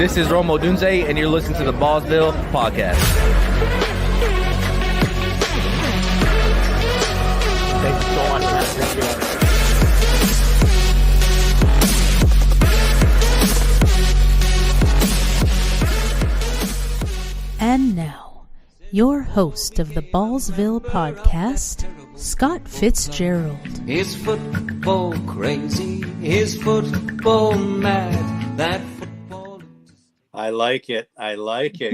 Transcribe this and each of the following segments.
This is Romo Dunze, and you're listening to the Ballsville Podcast. Thanks so much, man. Appreciate it. And now, your host of the Ballsville Podcast, Scott Fitzgerald. Is football crazy? Is football mad? That football... I like it.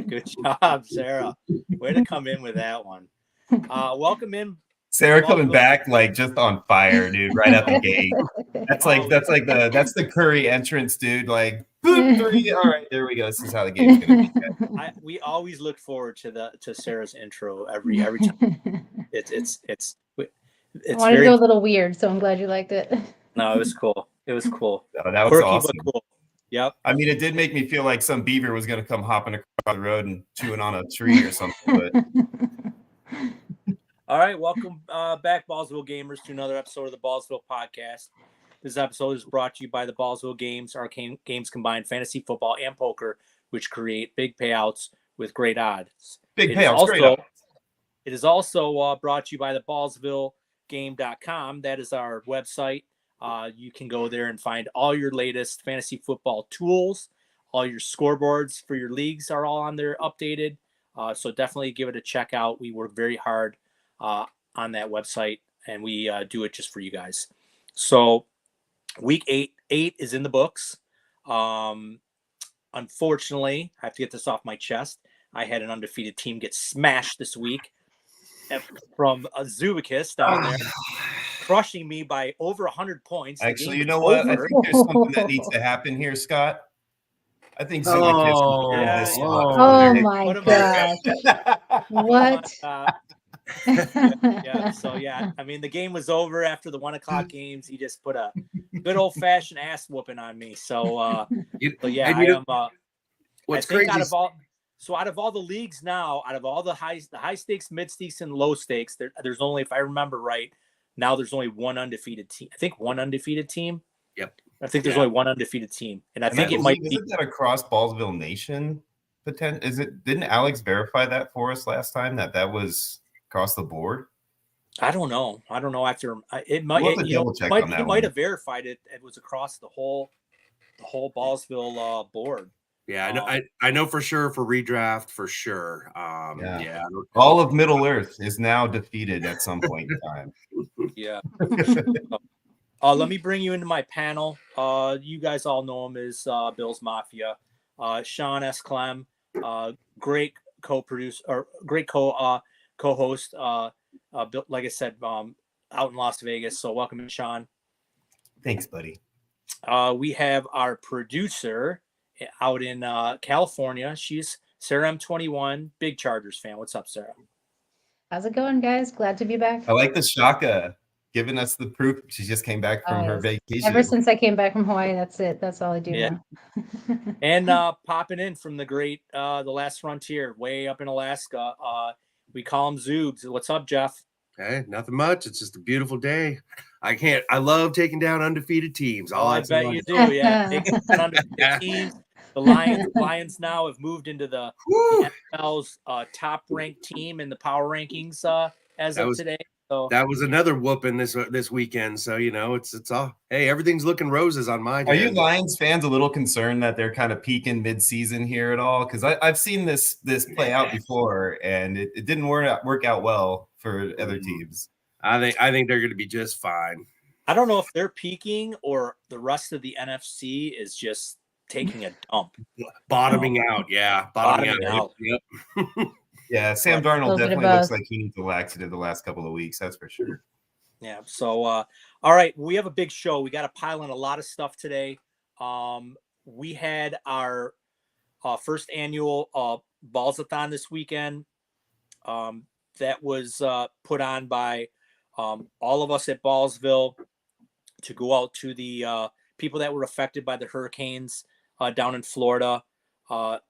Good job, Sarah. Way to come in with that one. Welcome in. Sarah coming back like just on fire, dude, right out the gate. That's the Curry entrance, dude. Like, boom, 3. All right, there we go. This is how the game's gonna be. We always look forward to Sarah's intro every time. It's I wanted to go a little weird, so I'm glad you liked it. No, it was cool. No, that was quirky, awesome. but cool. Yep. I mean, it did make me feel like some beaver was gonna come hopping across the road and chewing on a tree or something. But all right, welcome back, Ballsville gamers, to another episode of the Ballsville Podcast. This episode is brought to you by the Ballsville Games. Our games combine fantasy football and poker, which create big payouts with great odds. Great odds. It is also brought to you by the BallsvilleGame.com. That is our website. You can go there and find all your latest fantasy football tools. All your scoreboards for your leagues are all on there updated. So definitely give it a check out. We work very hard on that website, and we do it just for you guys. So week 8 is in the books. Unfortunately, I have to get this off my chest. I had an undefeated team get smashed this week from Zubikis down there, crushing me by over 100 points. Actually, you know what? I think there's something that needs to happen here, Scott. I think Zubikis this one. Oh my gosh. What? I mean, the game was over after the 1:00 games. He just put a good old fashioned ass whooping on me. So, What's crazy? Out of all the leagues now, out of all the high stakes, mid stakes, and low stakes, there's only, if I remember right, now there's only one undefeated team. I think one undefeated team. Yep. I think there's only one undefeated team, and I think it might be. Isn't that across Ballsville Nation? Didn't Alex verify that for us last time? That was across the board. I don't know. After it might, it might have verified it. It was across the whole Ballsville board. Yeah, I know for sure for redraft for sure. All of Middle Earth is now defeated at some point in time. Yeah. Let me bring you into my panel. You guys all know him as Bill's Mafia. Sean S. Clem, great co-producer or great co-host. Like I said, out in Las Vegas. So welcome in, Sean. Thanks, buddy. We have our producer out in California. She's Sarah M21, big Chargers fan. What's up, Sarah? How's it going, guys? Glad to be back. I like the Shaka giving us the proof. She just came back from her vacation. Ever since I came back from Hawaii, that's it. That's all I do now. And popping in from the great The Last Frontier, way up in Alaska. We call him Zoobs. What's up, Jeff? Hey, nothing much. It's just a beautiful day. I love taking down undefeated teams. I bet you do. Yeah, taking down undefeated teams. The Lions now have moved into the NFL's top-ranked team in the power rankings as of today. So that was another whooping this weekend. So it's all. Hey, everything's looking roses on my. Are you Lions fans a little concerned that they're kind of peaking mid-season here at all? Because I've seen this play out before, and it didn't work out well for other teams. I think they're going to be just fine. I don't know if they're peaking or the rest of the NFC is just taking a dump. Bottoming out. Yeah. Bottoming out. Yep. Yeah. Sam Darnold definitely looks like he needs a laxative the last couple of weeks. That's for sure. Yeah. So, all right. We have a big show. We got to pile in a lot of stuff today. We had our first annual Ballsathon this weekend. That was put on by all of us at Ballsville to go out to the people that were affected by the hurricanes down in Florida.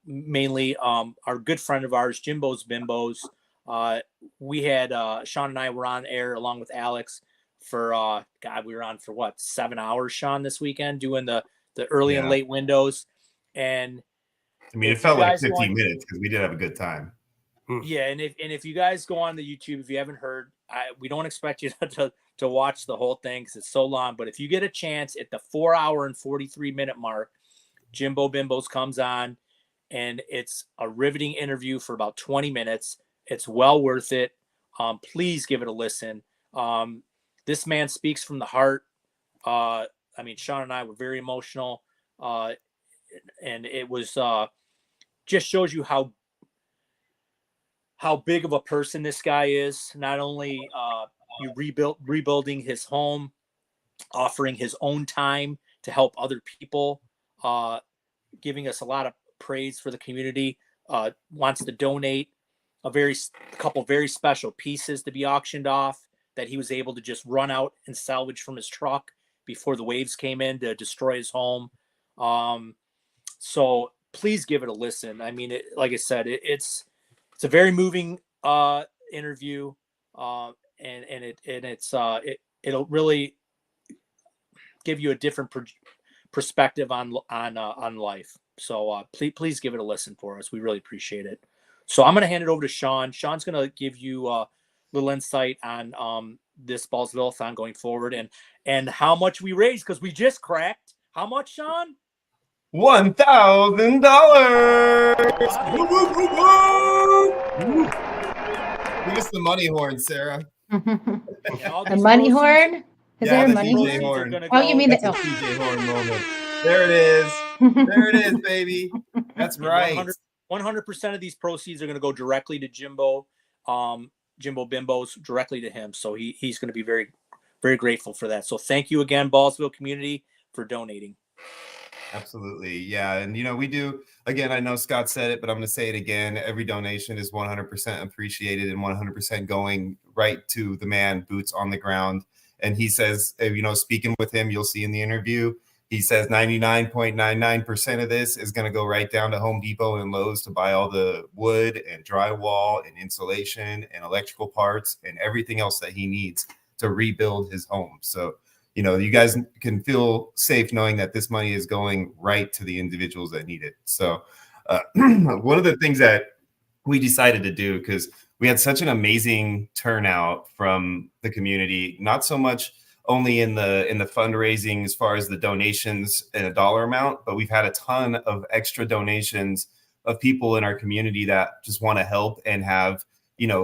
Mainly our good friend of ours, Jimbo's Bimbos. We had Sean and I were on air along with Alex for we were on for 7 hours, Sean, this weekend doing the early and late windows. And I mean, it felt like 15 minutes because we did have a good time. Yeah, and if you guys go on the YouTube, if you haven't heard, we don't expect you to watch the whole thing because it's so long. But if you get a chance at the 4 hour and 43-minute mark, Jimbo Bimbos comes on, and it's a riveting interview for about 20 minutes. It's well worth it. Please give it a listen. This man speaks from the heart. I mean, Sean and I were very emotional, and it was just shows you how big of a person this guy is. Not only rebuilding his home, offering his own time to help other people, giving us a lot of praise for the community, wants to donate a couple very special pieces to be auctioned off that he was able to just run out and salvage from his truck before the waves came in to destroy his home. So please give it a listen. I mean, like I said, it's a very moving interview, and it'll really give you a different perspective on life. So please give it a listen for us. We really appreciate it. So I'm going to hand it over to Sean. Sean's going to give you a little insight on this Ballsville-a-thon going forward and how much we raised, because we just cracked how much, Sean? $1,000. Give us the money horn, Sarah. The money horn? Is there a money horn? Oh, you mean the TJ Horn moment. There it is. There it is, baby. That's right. 100% of these proceeds are going to go directly to Jimbo Bimbos, directly to him. So he's going to be very, very grateful for that. So thank you again, Ballsville community, for donating. Absolutely. Yeah. And, we do, again, I know Scott said it, but I'm going to say it again. Every donation is 100% appreciated and 100% going right to the man, boots on the ground. And he says, speaking with him, you'll see in the interview, he says 99.99% of this is going to go right down to Home Depot and Lowe's to buy all the wood and drywall and insulation and electrical parts and everything else that he needs to rebuild his home. So, you guys can feel safe knowing that this money is going right to the individuals that need it. So one of the things that we decided to do, because we had such an amazing turnout from the community, not so much only in the fundraising as far as the donations and a dollar amount, but we've had a ton of extra donations of people in our community that just want to help and have,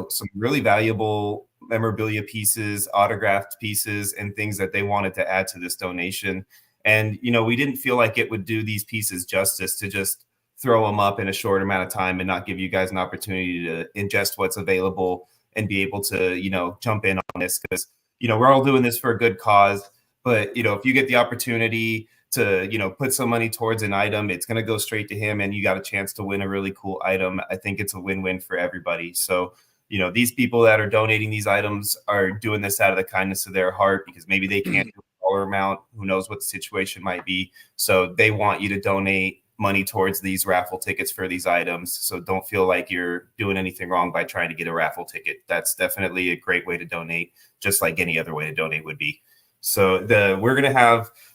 some really valuable memorabilia pieces, autographed pieces, and things that they wanted to add to this donation. And, we didn't feel like it would do these pieces justice to just throw them up in a short amount of time and not give you guys an opportunity to ingest what's available and be able to, jump in on this, because, we're all doing this for a good cause. But, if you get the opportunity to, put some money towards an item, it's going to go straight to him and you got a chance to win a really cool item. I think it's a win-win for everybody. So, these people that are donating these items are doing this out of the kindness of their heart, because maybe they can't do a dollar amount. Who knows what the situation might be. So they want you to donate money towards these raffle tickets for these items. So don't feel like you're doing anything wrong by trying to get a raffle ticket. That's definitely a great way to donate, just like any other way to donate would be. So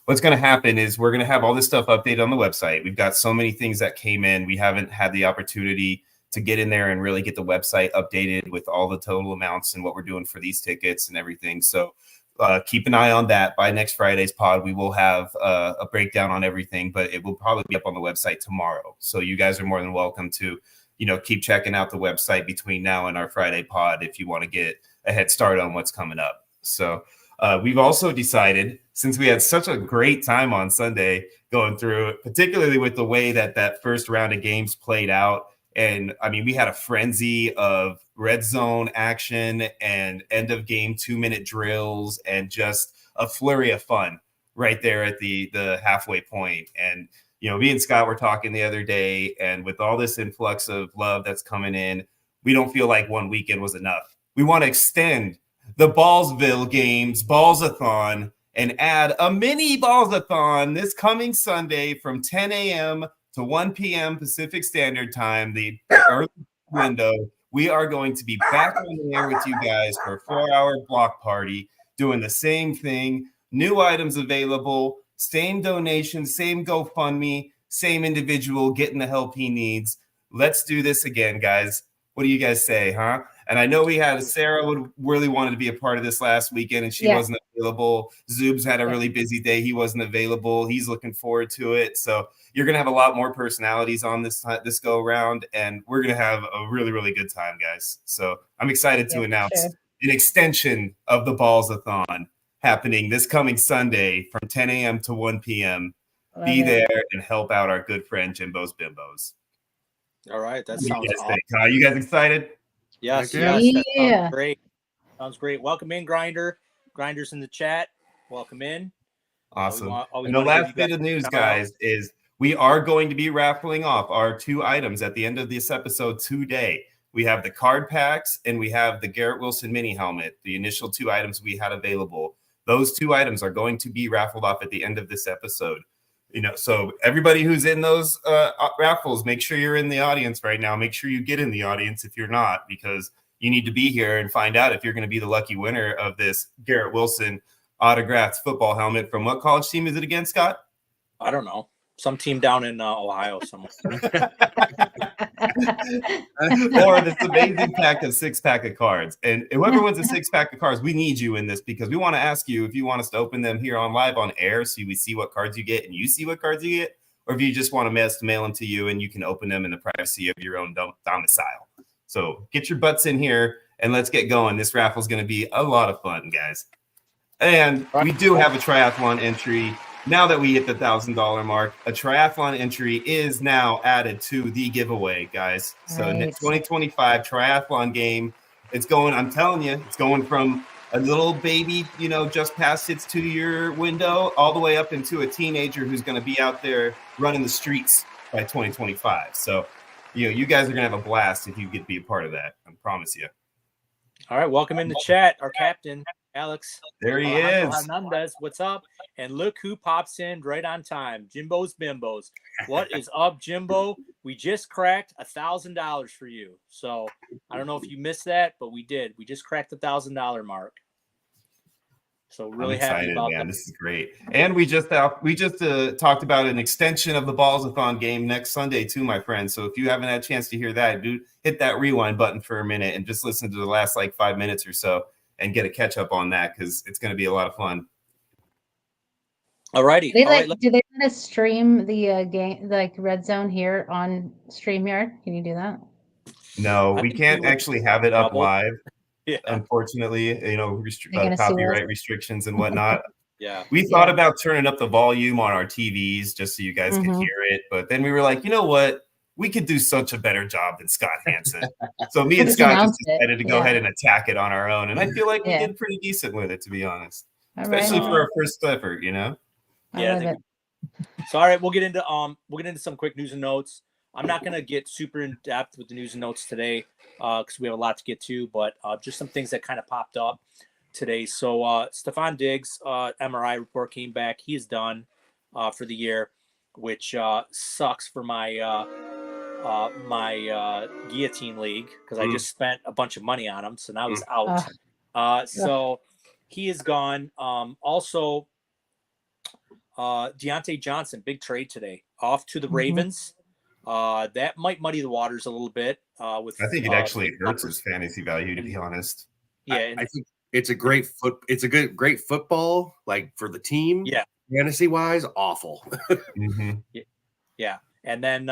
what's going to happen is we're going to have all this stuff updated on the website. We've got so many things that came in. We haven't had the opportunity to get in there and really get the website updated with all the total amounts and what we're doing for these tickets and everything. So keep an eye on that. By next Friday's pod, we will have a breakdown on everything, but it will probably be up on the website tomorrow. So you guys are more than welcome to, keep checking out the website between now and our Friday pod if you want to get a head start on what's coming up. So we've also decided, since we had such a great time on Sunday going through it, particularly with the way that first round of games played out. And I mean, we had a frenzy of red zone action and end of game 2-minute drills and just a flurry of fun right there at the halfway point. And, me and Scott were talking the other day, and with all this influx of love that's coming in, we don't feel like one weekend was enough. We want to extend the Ballsville games, Balls-a-thon, and add a mini Balls-a-thon this coming Sunday from 10 a.m. to 1 p.m. Pacific Standard Time, the early window. We are going to be back on the air with you guys for a 4-hour block party, doing the same thing, new items available, same donation, same GoFundMe, same individual getting the help he needs. Let's do this again, guys. What do you guys say, huh? And I know we had Sarah would really wanted to be a part of this last weekend, and she wasn't available. Zoobs had a really busy day. He wasn't available. He's looking forward to it. So you're going to have a lot more personalities on this go around, and we're going to have a really, really good time, guys. So I'm excited to announce an extension of the Ballsathon happening this coming Sunday from 10 a.m. to 1 p.m. Be there and help out our good friend Jimbo's Bimbos. All right. That sounds awesome. You guys excited? Yes. That sounds great. Sounds great. Welcome in, Grinder. Grinder's in the chat. Welcome in. Awesome. And the last bit of news, guys, is we are going to be raffling off our 2 items at the end of this episode today. We have the card packs and we have the Garrett Wilson mini helmet, the initial 2 items we had available. Those 2 items are going to be raffled off at the end of this episode. So everybody who's in those raffles, make sure you're in the audience right now. Make sure you get in the audience if you're not, because you need to be here and find out if you're going to be the lucky winner of this Garrett Wilson autographed football helmet. From what college team is it again, Scott? I don't know. Some team down in Ohio somewhere. Or this amazing pack of 6-pack of cards. And whoever wins a 6-pack of cards, we need you in this because we want to ask you if you want us to open them here on live on air so we see what cards you get and you see what cards you get, or if you just want us to mail them to you and you can open them in the privacy of your own domicile. So get your butts in here and let's get going. This raffle is going to be a lot of fun, guys. And we do have a triathlon entry. Now that we hit the $1,000 mark, a triathlon entry is now added to the giveaway, guys. So 2025 triathlon game, it's going, I'm telling you, it's going from a little baby, just past its 2-year window, all the way up into a teenager who's going to be out there running the streets by 2025. So, you guys are going to have a blast if you get to be a part of that. I promise you. All right. Welcome in the chat, our captain, Alex. There he is. Hernandez, what's up? And look who pops in right on time. Jimbo's Bimbos. What is up, Jimbo? We just cracked $1,000 for you. So I don't know if you missed that, but we did. We just cracked the $1,000 mark. So really happy about that. This is great. And we just talked about an extension of the Ballsathon game next Sunday too, my friends. So if you haven't had a chance to hear that, dude, hit that rewind button for a minute and just listen to the last 5 minutes or so and get a catch up on that because it's going to be a lot of fun. All righty. Do they want to stream the game, like Red Zone here on StreamYard? Can you do that? No, we can't actually have it up live. Yeah. Unfortunately, copyright restrictions and whatnot. Yeah. We thought about turning up the volume on our TVs just so you guys could hear it. But then we were like, you know what? We could do such a better job than Scott Hansen. So me and Scott just decided to go ahead and attack it on our own. And I feel like we did pretty decent with it, to be honest. Especially for our first effort, Yeah. So all right, we'll get into some quick news and notes. I'm not going to get super in depth with the news and notes today because we have a lot to get to, but just some things that kind of popped up today. So Stephon Diggs MRI report came back. He is done for the year, which sucks for my guillotine league because I just spent a bunch of money on him. So now he's out. So he is gone. Also, Deontay Johnson, big trade today, off to the Ravens. That might muddy the waters a little bit. I think it actually hurts his fantasy value, to be honest. Yeah, I think it's a great great football, like for the team. Yeah, fantasy wise, awful. Yeah, and then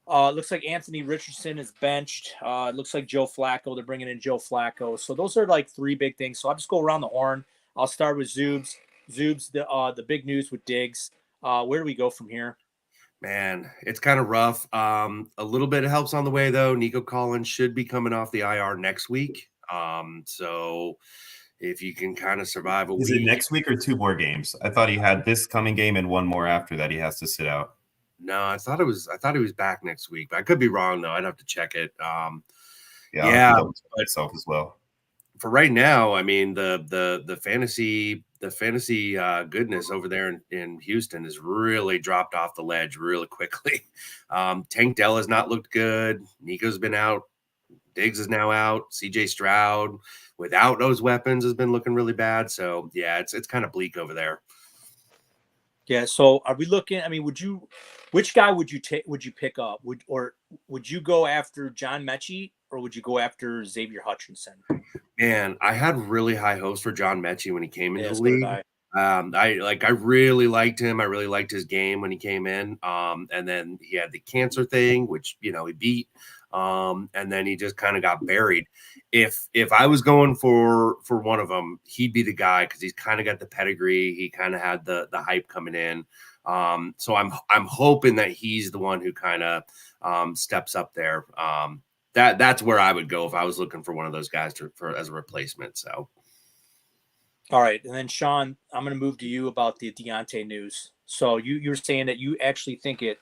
looks like Anthony Richardson is benched. It looks like Joe Flacco. They're bringing in Joe Flacco. So those are 3 big things. So I'll just go around the horn. I'll start with Zoobs. Zoobs, the big news with Diggs. Where do we go from here? Man, it's kind of rough. A little bit of helps on the way, though. Nico Collins should be coming off the IR next week. So if you can kind of survive a week. Is it next week or 2 more games? I thought he had this coming game and 1 more after that he has to sit out. No, I thought he was back next week, but I could be wrong, though. I'd have to check it. Itself as well. For right now, I mean, the fantasy goodness over there in Houston has really dropped off the ledge really quickly. Tank Dell has not looked good. Nico's been out. Diggs is now out. CJ Stroud without those weapons has been looking really bad. So yeah, it's kind of bleak over there. Yeah. So are we looking? I mean, which guy would you pick up? Would you go after John Mechie or would you go after Xavier Hutchinson? Man, I had really high hopes for John Mechie when he came into Yeah, the so did league. I really liked him. I really liked his game when he came in. And then he had the cancer thing, which he beat. And then he just kind of got buried. If I was going for one of them, he'd be the guy because he's kind of got the pedigree. He kind of had the hype coming in. So I'm hoping that he's the one who kind of steps up there. That's where I would go if I was looking for one of those guys as a replacement. So. All right, and then Sean, I'm going to move to you about the Deontay news. So you were saying that you actually think it.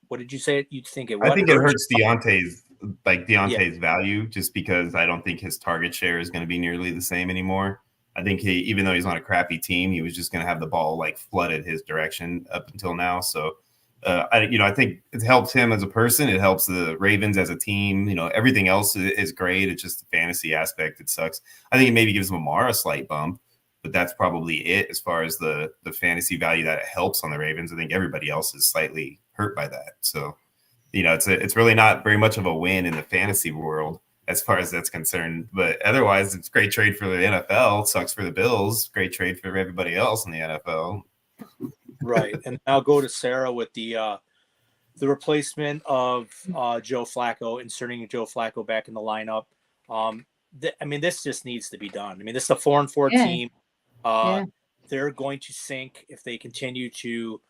What did you say? You think it? I think it hurts you? Deontay's value just because I don't think his target share is going to be nearly the same anymore. I think even though he's on a crappy team, he was just going to have the ball like flooded his direction up until now. So. I think it helps him as a person. It helps the Ravens as a team. Everything else is great. It's just the fantasy aspect. It sucks. I think it maybe gives Lamar a slight bump, but that's probably it as far as the fantasy value that it helps on the Ravens. I think everybody else is slightly hurt by that. So, it's really not very much of a win in the fantasy world as far as that's concerned. But otherwise, it's a great trade for the NFL. It sucks for the Bills. Great trade for everybody else in the NFL. Right, and I'll go to Sarah with the replacement of Joe Flacco, inserting Joe Flacco back in the lineup. This just needs to be done. I mean, this is a 4-4 team. They're going to sink if they continue to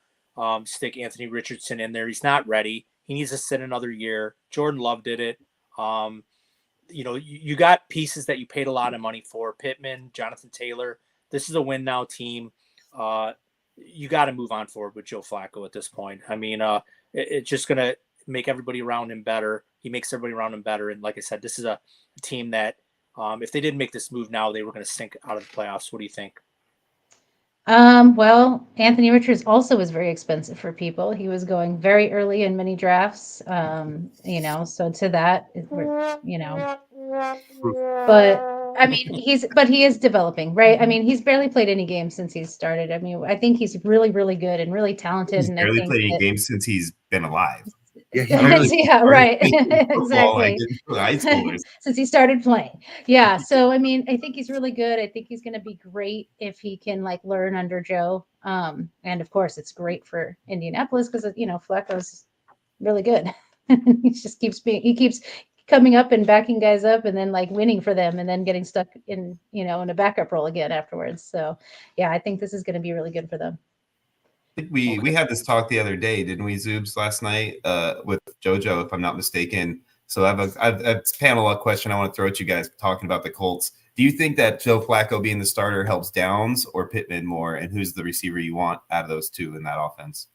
stick Anthony Richardson in there. He's not ready. He needs to sit another year. Jordan Love did it. You got pieces that you paid a lot of money for. Pittman, Jonathan Taylor. This is a win now team. You got to move on forward with Joe Flacco at this point. I mean, it's just going to make everybody around him better. He makes everybody around him better. And like I said, this is a team that if they didn't make this move now, they were going to sink out of the playoffs. What do you think? Well, Anthony Richards also was very expensive for people. He was going very early in many drafts. So to that, but I mean, he is developing, right? I mean, he's barely played any games since he's started. I mean, I think he's really, really good and really talented. He's and barely I think played any games since he's been alive. Yeah, right. Exactly. High schoolers. Since he started playing. Yeah. So, I mean, I think he's really good. I think he's going to be great if he can learn under Joe. And of course it's great for Indianapolis because, Flacco's really good. He just keeps coming up and backing guys up and then winning for them and then getting stuck in a backup role again afterwards. So yeah, I think this is going to be really good for them. We had this talk the other day, didn't we, Zoobs, last night with JoJo, if I'm not mistaken. So I have a panel question I want to throw at you guys talking about the Colts. Do you think that Joe Flacco being the starter helps Downs or Pittman more? And who's the receiver you want out of those two in that offense?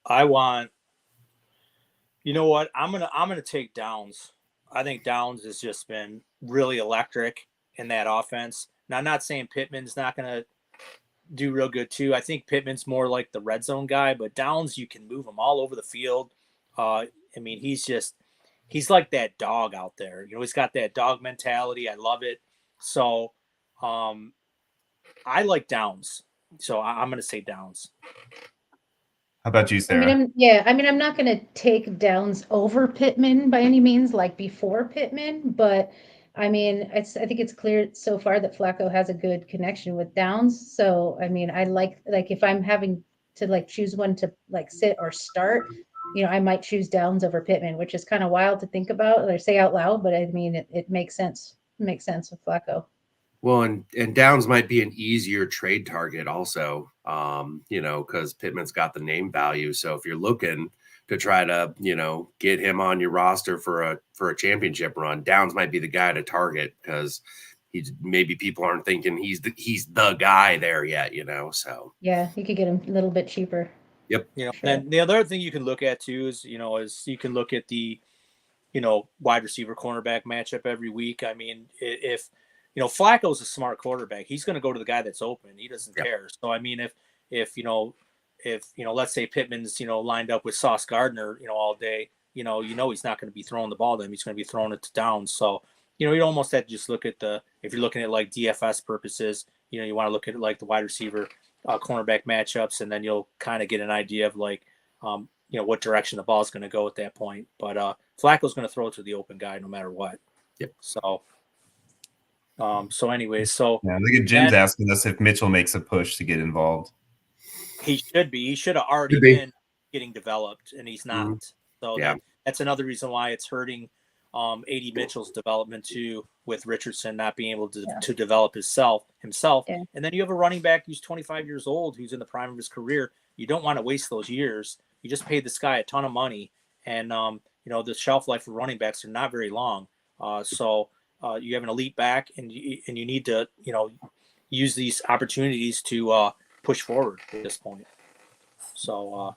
You know what? I'm gonna take Downs. I think Downs has just been really electric in that offense. Now, I'm not saying Pittman's not gonna do real good too. I think Pittman's more like the red zone guy, but Downs, you can move him all over the field. He's like that dog out there. He's got that dog mentality. I love it. So, I like Downs. So I'm going to say Downs. How about you, Sarah? I'm not going to take Downs over Pittman by any means, before Pittman, but I think it's clear so far that Flacco has a good connection with Downs. So, I if I'm having to choose one to sit or start, I might choose Downs over Pittman, which is kind of wild to think about or say out loud, but it makes sense. It makes sense with Flacco. Well, and Downs might be an easier trade target also, because Pittman's got the name value. So if you're looking to try to, get him on your roster for a championship run, Downs might be the guy to target because maybe people aren't thinking he's the guy there yet, so. Yeah, you could get him a little bit cheaper. Yep. Sure. And the other thing you can look at too is you can look at the, wide receiver cornerback matchup every week. I mean, if Flacco's a smart quarterback, he's going to go to the guy that's open. He doesn't care. So, I mean, if let's say Pittman's, lined up with Sauce Gardner, all day, he's not going to be throwing the ball to him. He's going to be throwing it to Downs. So, you almost have to just look at if you're looking at DFS purposes, you want to look at like the wide receiver, cornerback matchups, and then you'll kind of get an idea of like, what direction the ball is going to go at that point. But Flacco's going to throw it to the open guy no matter what. Yep. So anyways, so yeah, look at Jim's asking us if Mitchell makes a push to get involved. he should be. He should have already been getting developed, and he's not. Mm-hmm. So that's another reason why it's hurting A.D. Mitchell's development too, with Richardson not being able to develop himself. Yeah. And then you have a running back who's 25 years old, who's in the prime of his career. You don't want to waste those years. You just paid this guy a ton of money, and the shelf life of running backs are not very long. So you have an elite back, and you need to use these opportunities to push forward at this point. So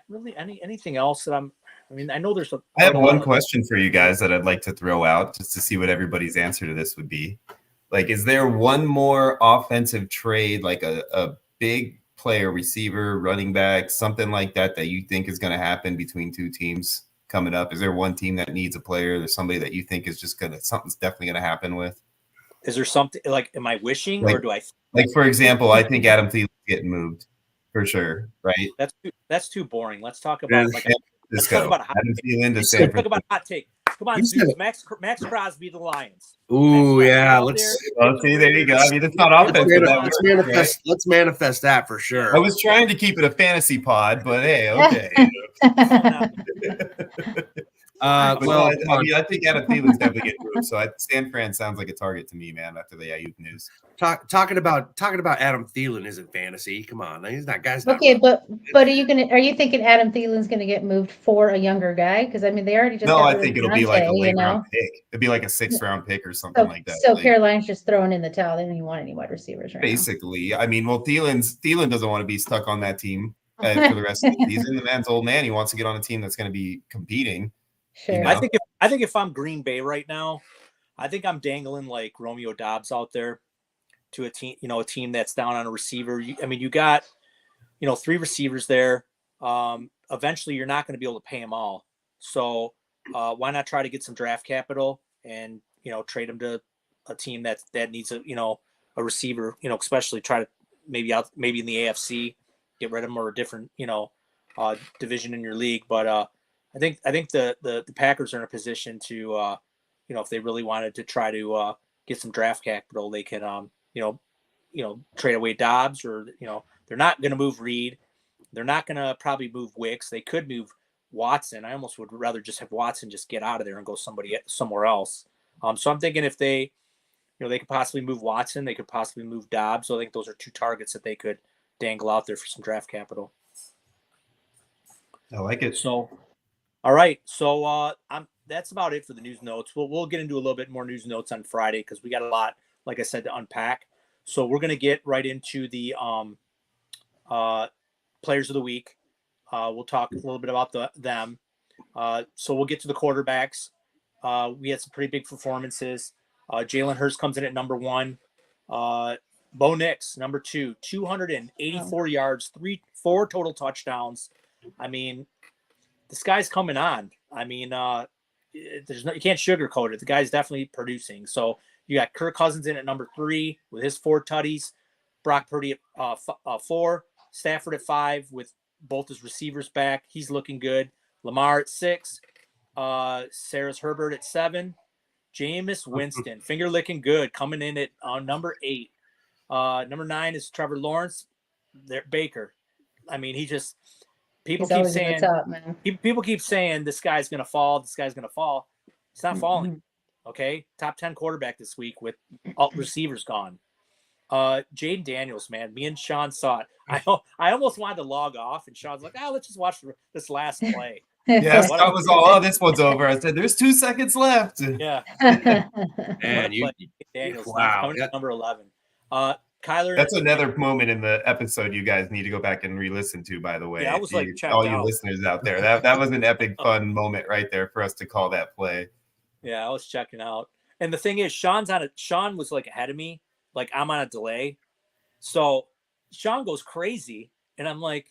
really anything else that I know there's I have one question for you guys that I'd like to throw out just to see what everybody's answer to this would be. Like, is there one more offensive trade, like a big player, receiver, running back, something like that you think is going to happen between two teams coming up? Is there one team that needs a player? There's somebody that you think is just something's definitely going to happen with? Is there something like, am I wishing, or do I? Like, for example, I think Adam Thielen's getting moved for sure, right? That's too boring. Let's talk about let's talk about Adam Thielen to San Francisco. Talk about hot take. Come on, dude. Max Crosby, the Lions. Ooh, yeah. Let's see. There you go. I mean, it's not offense. Let's manifest that for sure. I was trying to keep it a fantasy pod, but hey, okay. I think Adam Thielen's definitely getting moved. So San Fran sounds like a target to me, man. After the Ayuk news, talking about Adam Thielen isn't fantasy. Come on, he's not. Guys, okay, but are you thinking Adam Thielen's going to get moved for a younger guy? Because I mean, they already just. No, I think it'll be like a late round pick. It'd be like a 6th round pick or something like that. So Carolina's just throwing in the towel. They don't even want any wide receivers right basically, now. I mean, well, Thielen doesn't want to be stuck on that team for the rest of the season. The man's old man. He wants to get on a team that's going to be competing. Sure. I think if I'm Green Bay right now, I think I'm dangling like Romeo Doubs out there to a team that's down on a receiver. You got 3 receivers there. Eventually, you're not going to be able to pay them all. So why not try to get some draft capital and trade them to a team that needs a receiver. Especially try to maybe in the AFC get rid of them, or a different division in your league, but. I think the Packers are in a position to, if they really wanted to try to get some draft capital, they can, trade away Dobbs, or they're not going to move Reed, they're not going to probably move Wicks. They could move Watson. I almost would rather just have Watson just get out of there and go somewhere else. So I'm thinking if they, they could possibly move Watson, they could possibly move Dobbs. So I think those are 2 targets that they could dangle out there for some draft capital. I like it. So. All right, so that's about it for the news notes. We'll get into a little bit more news notes on Friday because we got a lot, like I said, to unpack. So we're going to get right into the players of the week. We'll talk a little bit about them. So we'll get to the quarterbacks. We had some pretty big performances. Jalen Hurts comes in at number 1. Bo Nix, number 2, 284 yards, 4 total touchdowns. I mean, this guy's coming on. I mean, you can't sugarcoat it. The guy's definitely producing. So you got Kirk Cousins in at number 3 with his 4 tutties, Brock Purdy at 4, Stafford at 5 with both his receivers back. He's looking good. Lamar at 6, Sarah's Herbert at 7, Jameis Winston, finger licking good, coming in at number 8. Number 9 is Trevor Lawrence. Baker. I mean, people keep saying people keep saying this guy's gonna fall. This guy's gonna fall. It's not falling. Okay, top 10 quarterback this week with all receivers gone. Jaden Daniels, man, me and Sean saw it. I almost wanted to log off, and Sean's like, let's just watch this last play. Yeah, Scott was all, this one's over. I said, there's 2 seconds left. Yeah. And Daniels, wow, number 11. Kyler. That's another moment in the episode you guys need to go back and re-listen to, by the way. Yeah, I was all you listeners out there. That was an epic, fun moment right there for us to call that play. Yeah, I was checking out. And the thing is, Sean was like ahead of me. Like I'm on a delay. So Sean goes crazy. And I'm like,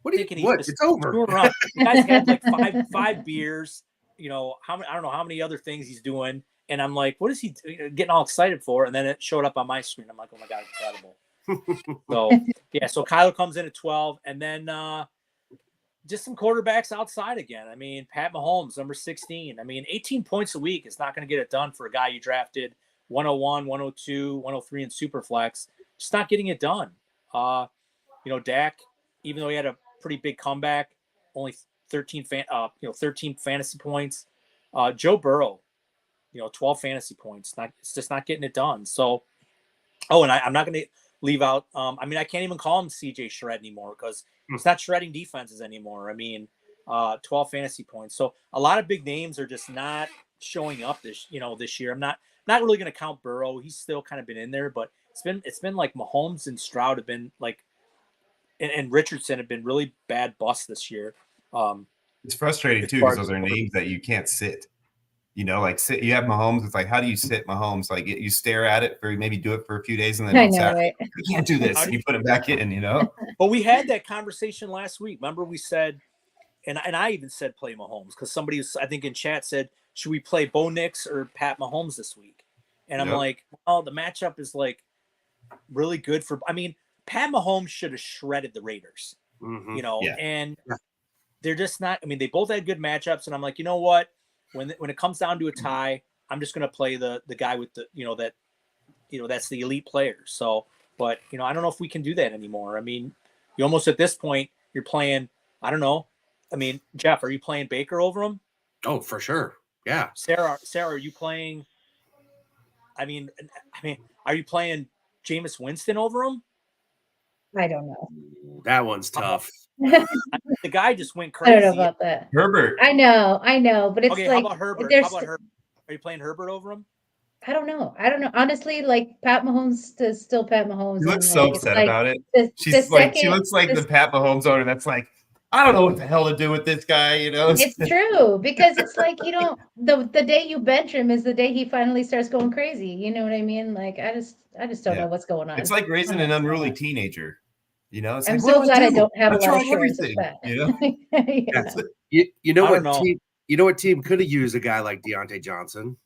what? It's over. You guys had like five beers. I don't know how many other things he's doing. And I'm like, what is he getting all excited for? And then it showed up on my screen. I'm like, oh my God, incredible. So, yeah, so Kyler comes in at 12. And then just some quarterbacks outside again. I mean, Pat Mahomes, number 16. I mean, 18 points a week is not going to get it done for a guy you drafted 101, 102, 103 in Superflex. Just not getting it done. Dak, even though he had a pretty big comeback, only 13 fantasy points. Joe Burrow, 12 fantasy points. It's just not getting it done. So, and I'm not going to leave out. I can't even call him CJ Shred anymore because it's not shredding defenses anymore. 12 fantasy points. So a lot of big names are just not showing up this year. I'm not really going to count Burrow. He's still kind of been in there, but it's been like Mahomes and Stroud have been like, and Richardson have been really bad busts this year. It's frustrating too because those are names that you can't sit. You have Mahomes. It's like, how do you sit Mahomes? Like you stare at it maybe do it for a few days and then on Saturday, you can't do this. And you put it back in, But we had that conversation last week. Remember we said, and I even said play Mahomes because somebody was, I think in chat said, should we play Bo Nix or Pat Mahomes this week? And I'm like, well, the matchup is like really good for. Pat Mahomes should have shredded the Raiders. And they're just not. They both had good matchups, and I'm like, you know what? When it comes down to a tie, I'm just going to play the guy with the that's the elite player. So, but I don't know if we can do that anymore. You almost at this point you're playing. I don't know. Jeff, are you playing Baker over him? Oh, for sure. Yeah. Sarah, are you playing? Are you playing Jameis Winston over him? I don't know. That one's tough. The guy just went crazy. I don't know about that. Herbert. I know, but it's okay. like, how about Herbert? Are you playing Herbert over him? I don't know. Honestly, like Pat Mahomes is still Pat Mahomes. She looks so upset about it. She looks like the Pat Mahomes owner that's like, I don't know what the hell to do with this guy, It's true because it's like, the day you bench him is the day he finally starts going crazy. You know what I mean? Like I just don't know what's going on. It's like raising an unruly teenager. It's I'm like, so glad I don't have a lot of shares of that. You know what team could have used a guy like Deontay Johnson?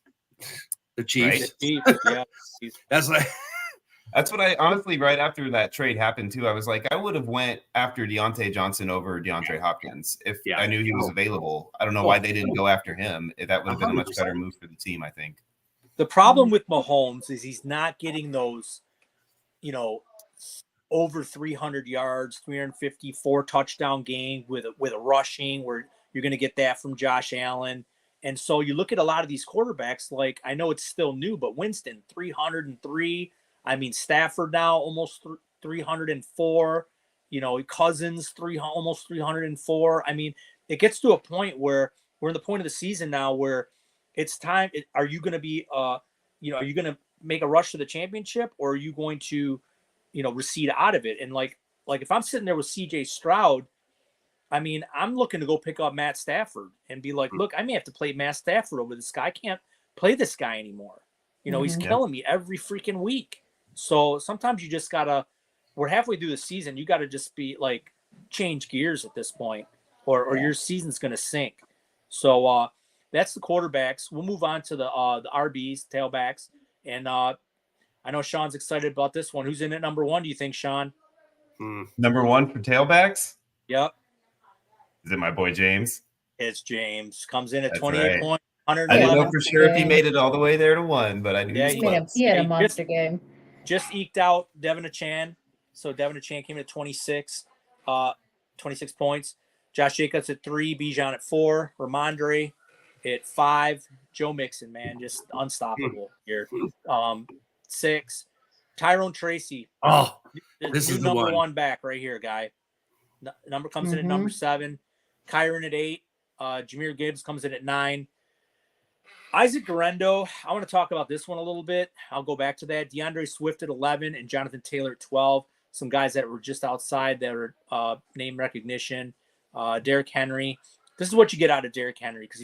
The Chiefs. Right? Yeah. That's what I honestly, right after that trade happened too, I was like, I would have went after Deontay Johnson over DeAndre Hopkins if I knew he was available. I don't know why they didn't go after him. That would have been a much better move for the team, I think. The problem with Mahomes is he's not getting those, over 300 yards, 354 touchdown game with a rushing where you're going to get that from Josh Allen. And so you look at a lot of these quarterbacks, like I know it's still new, but Winston 303. Stafford now almost 304. Cousins almost 304. It gets to a point where we're in the point of the season now where it's time. Are you going to be, are you going to make a rush to the championship, or are you going to, recede out of it? And like if I'm sitting there with CJ Stroud, I'm looking to go pick up Matt Stafford and be like, look, I may have to play Matt Stafford over this guy. I can't play this guy anymore. He's killing me every freaking week. So sometimes you just gotta, we're halfway through the season. You got to just be like, change gears at this point or your season's going to sink. So that's the quarterbacks. We'll move on to the RBs, tailbacks. And I know Sean's excited about this one. Who's in at number one, do you think, Sean? Number one for tailbacks? Yep. Is it my boy James? It's James. Comes in at 28 points. I didn't know for sure if he made it all the way there to one, but I knew he had a monster game. Just eked out Devin Achan. So Devin Achan came in at 26 points. Josh Jacobs at 3, Bijan at 4, Ramondre at 5, Joe Mixon, man, just unstoppable here. 6, Tyrone Tracy. Oh, this is the number one back right here, guy. Number comes in at number 7. Kyron at 8. Jahmyr Gibbs comes in at 9. Isaac Guerrero, I want to talk about this one a little bit. I'll go back to that. DeAndre Swift at 11 and Jonathan Taylor at 12. Some guys that were just outside that are name recognition. Derrick Henry. This is what you get out of Derrick Henry because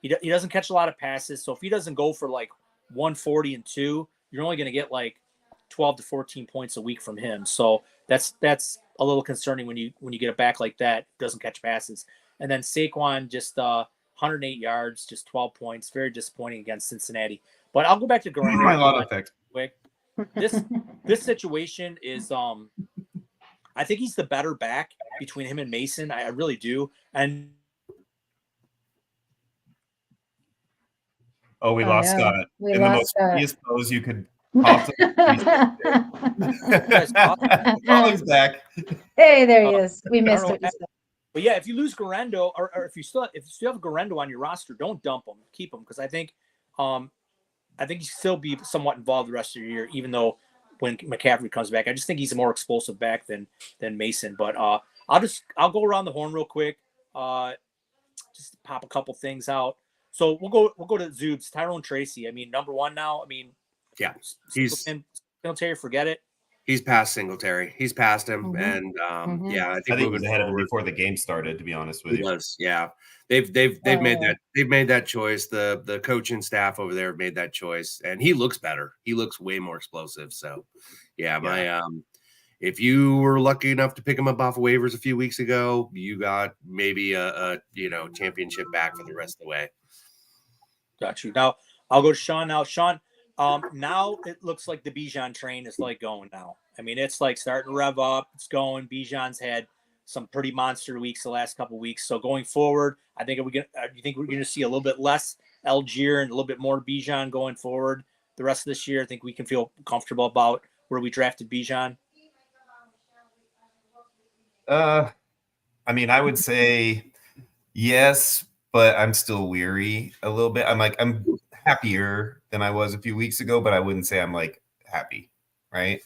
he doesn't catch a lot of passes. So if he doesn't go for like 140 and 2, you're only going to get like 12 to 14 points a week from him. So that's a little concerning when you get a back like that, doesn't catch passes. And then Saquon just 108 yards, just 12 points. Very disappointing against Cincinnati. But I'll go back to Guerrero My lot effect. quick. This situation is I think he's the better back between him and Mason. I really do. And we lost no. Scott We in the lost most Scott. funniest pose you could possibly. He's back. Hey, there he is. We missed him. But yeah, if you lose Guerrero, or if you still have Guerrero on your roster, don't dump him. Keep him, because I think you still be somewhat involved the rest of the year, even though when McCaffrey comes back, I just think he's a more explosive back than Mason. But I'll go around the horn real quick, just pop a couple things out. So we'll go to Zoobs, Tyrone Tracy. I mean, number one now. I mean, yeah, he's Singletary. Forget it. He's past Singletary. He's past him, and yeah, I think he was ahead of him before the game started. To be honest with you, yeah. They've made that choice. The coaching staff over there have made that choice, and he looks better. He looks way more explosive. So, yeah. If you were lucky enough to pick him up off of waivers a few weeks ago, you got maybe a championship back for the rest of the way. Got you. Now I'll go to Sean. Now, Sean. Now it looks like the Bijan train is like going now. I mean, it's like starting to rev up. It's going. Bijan's had some pretty monster weeks the last couple of weeks. So going forward, I think you think we're going to see a little bit less Algier and a little bit more Bijan going forward the rest of this year? I think we can feel comfortable about where we drafted Bijan. I mean, I would say yes, but I'm still weary a little bit. I'm happier than I was a few weeks ago, but I wouldn't say I'm like happy, right?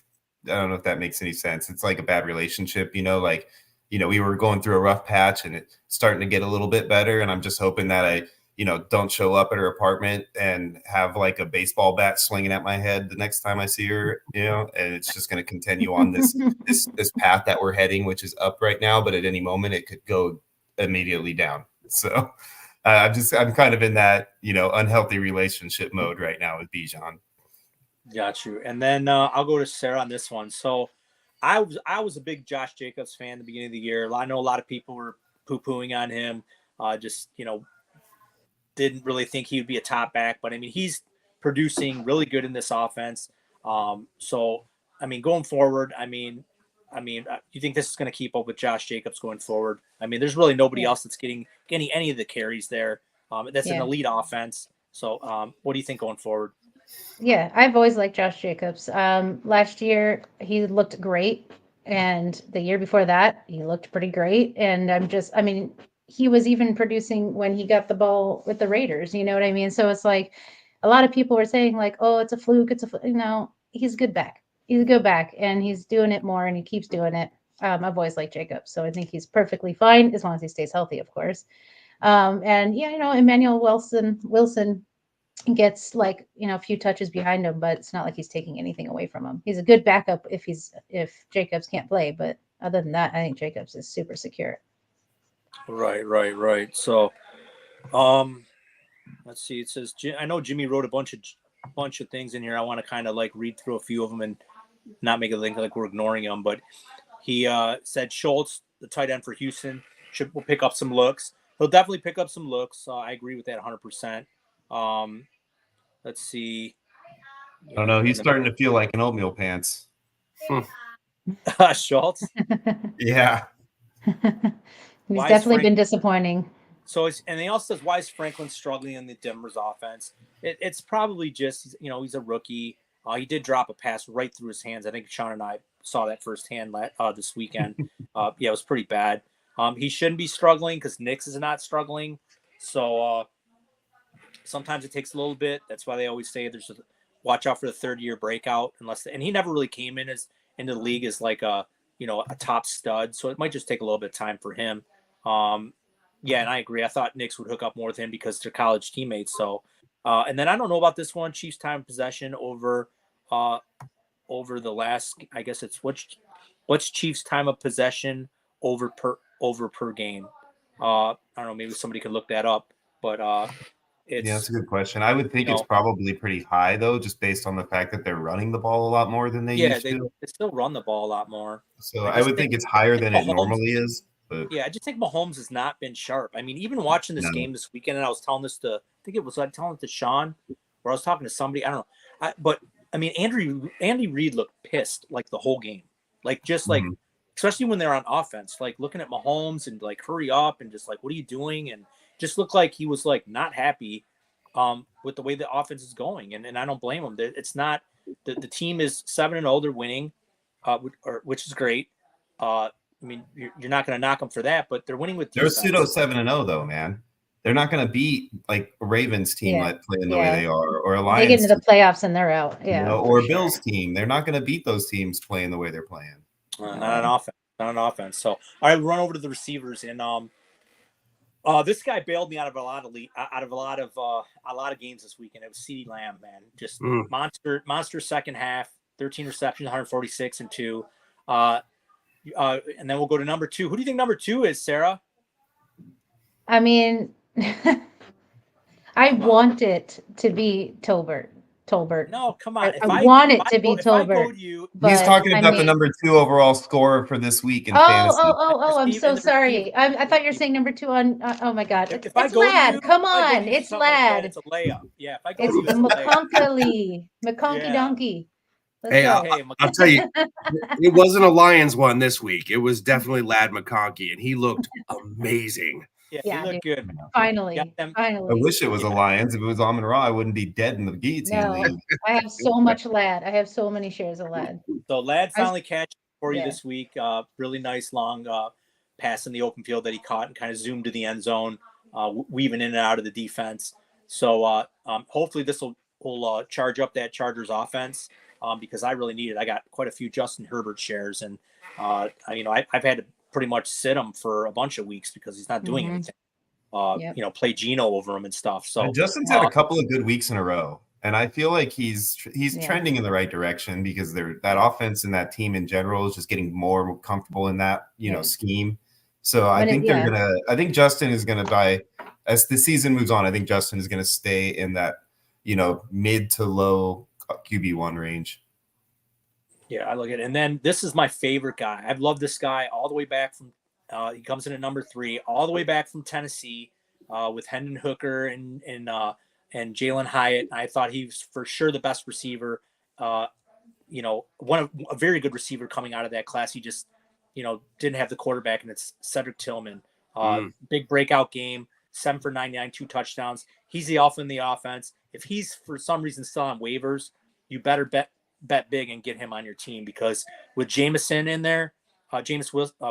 I don't know if that makes any sense. It's like a bad relationship, we were going through a rough patch and it's starting to get a little bit better. And I'm just hoping that I, don't show up at her apartment and have like a baseball bat swinging at my head the next time I see her, and it's just going to continue on this path that we're heading, which is up right now, but at any moment it could go immediately down. So I'm kind of in that, unhealthy relationship mode right now with Bijan. Got you. And then I'll go to Sarah on this one. So I was a big Josh Jacobs fan at the beginning of the year. I know a lot of people were poo-pooing on him. Didn't really think he would be a top back, but I mean, he's producing really good in this offense. So, I mean, going forward, you think this is going to keep up with Josh Jacobs going forward? I mean, there's really nobody else that's getting any of the carries there. That's an elite offense. So, what do you think going forward? Yeah, I've always liked Josh Jacobs. Last year, he looked great. And the year before that, he looked pretty great. And he was even producing when he got the ball with the Raiders. You know what I mean? So it's like a lot of people were saying like, oh, it's a fluke. He's a good back. He's a good back. And he's doing it more and he keeps doing it. I've always liked Jacobs. So I think he's perfectly fine as long as he stays healthy, of course. Emmanuel Wilson gets like, a few touches behind him, but it's not like he's taking anything away from him. He's a good backup if Jacobs can't play, but other than that, I think Jacobs is super secure. Right. So, let's see. It says, I know Jimmy wrote a bunch of things in here. I want to kind of like read through a few of them and not make it think like we're ignoring them, but he said Schultz, the tight end for Houston, will pick up some looks. He'll definitely pick up some looks. I agree with that 100%. Let's see. I don't know. He's starting to feel like an oatmeal pants. Schultz? Yeah. He's definitely been disappointing. So, and he also says, why is Franklin struggling in the Denver's offense? It's probably just, he's a rookie. He did drop a pass right through his hands. I think Sean and I saw that firsthand this weekend. It was pretty bad. He shouldn't be struggling because Nix is not struggling. So sometimes it takes a little bit. That's why they always say watch out for the third-year breakout. And he never really came into the league as like a top stud. So it might just take a little bit of time for him. And I agree. I thought Nix would hook up more with him because they're college teammates. So, and then I don't know about this one. Chiefs time of possession over the last. I guess it's what's Chiefs time of possession over per game. I don't know. Maybe somebody could look that up. But that's a good question. I would think it's probably pretty high though, just based on the fact that they're running the ball a lot more than they used to. They still run the ball a lot more. So I would think it's higher than it normally is. But Yeah, I just think Mahomes has not been sharp. I mean, even watching this No. game this weekend, and I was telling this to, I think it was like telling it to Sean, or I was talking to somebody, I don't know. But I mean, Andy Reid looked pissed like the whole game, like just like, Mhm. especially when they're on offense, like looking at Mahomes and like hurry up and just like what are you doing, and just looked like he was like not happy with the way the offense is going, and I don't blame him. It's not the team is 7-0, they're winning, which is great. I mean, you're not going to knock them for that, but they're winning with They're a defense. pseudo 7-0 though, man. They're not going to beat like a Ravens team Yeah. like playing the way they are, or a They Lions get into the team, playoffs and they're out. you Yeah. know, for or a sure. Bills team. They're not going to beat those teams playing the way they're playing. Not on offense. Not on offense. So, all right, we run over to the receivers, and this guy bailed me out of a lot of games this weekend. It was CeeDee Lamb, man, just monster second half, 13 receptions, 146 and 2. And then we'll go to number 2. Who do you think number 2 is, Sarah? I mean, I want it to be Tolbert. No, come on. I want it to be If I go Tolbert. to you, He's But, talking I about the mean- number 2 overall scorer for this week in fantasy. I'm so the sorry. I thought you were saying number 2 on. Oh my God, if it's I go to Lad. you, Come if I go to on, you, it's something like that, Lad. it's a layup. Yeah, if I go It's to you, it's a layup. McConkey Yeah. Donkey. Let's Hey, go. I'll tell you, it wasn't a Lions one this week. It was definitely Lad McConkey, and he looked amazing. Yeah, Yeah, he looked good. Man. Finally, Got them- I finally. wish it was a Lions. If it was Amon Ra, I wouldn't be dead in the guillotine No, league. I have so much Lad. I have so many shares of Lad. So Lad finally catch for you Yeah. this week. Really nice long pass in the open field that he caught and kind of zoomed to the end zone, weaving in and out of the defense. So hopefully this will charge up that Chargers offense because I really need it. I got quite a few Justin Herbert shares, and I've had to pretty much sit him for a bunch of weeks because he's not doing anything. Yep. Play Geno over him and stuff. So Justin's had a couple of good weeks in a row, and I feel like he's Yeah. trending in the right direction because that offense and that team in general is just getting more comfortable in that scheme. So I think I think Justin is gonna as the season moves on. I think Justin is gonna stay in that mid to low QB1 range. Yeah, I look at it. And then this is my favorite guy. I've loved this guy all the way back from he comes in at number 3, all the way back from Tennessee with Hendon Hooker and Jalen Hyatt. I thought he was for sure the best receiver. A very good receiver coming out of that class. He just, didn't have the quarterback, and it's Cedric Tillman. Big breakout game, 7 for 99, 2 touchdowns. He's the alpha in the offense. If he's for some reason still on waivers, you better bet big and get him on your team because with Jameis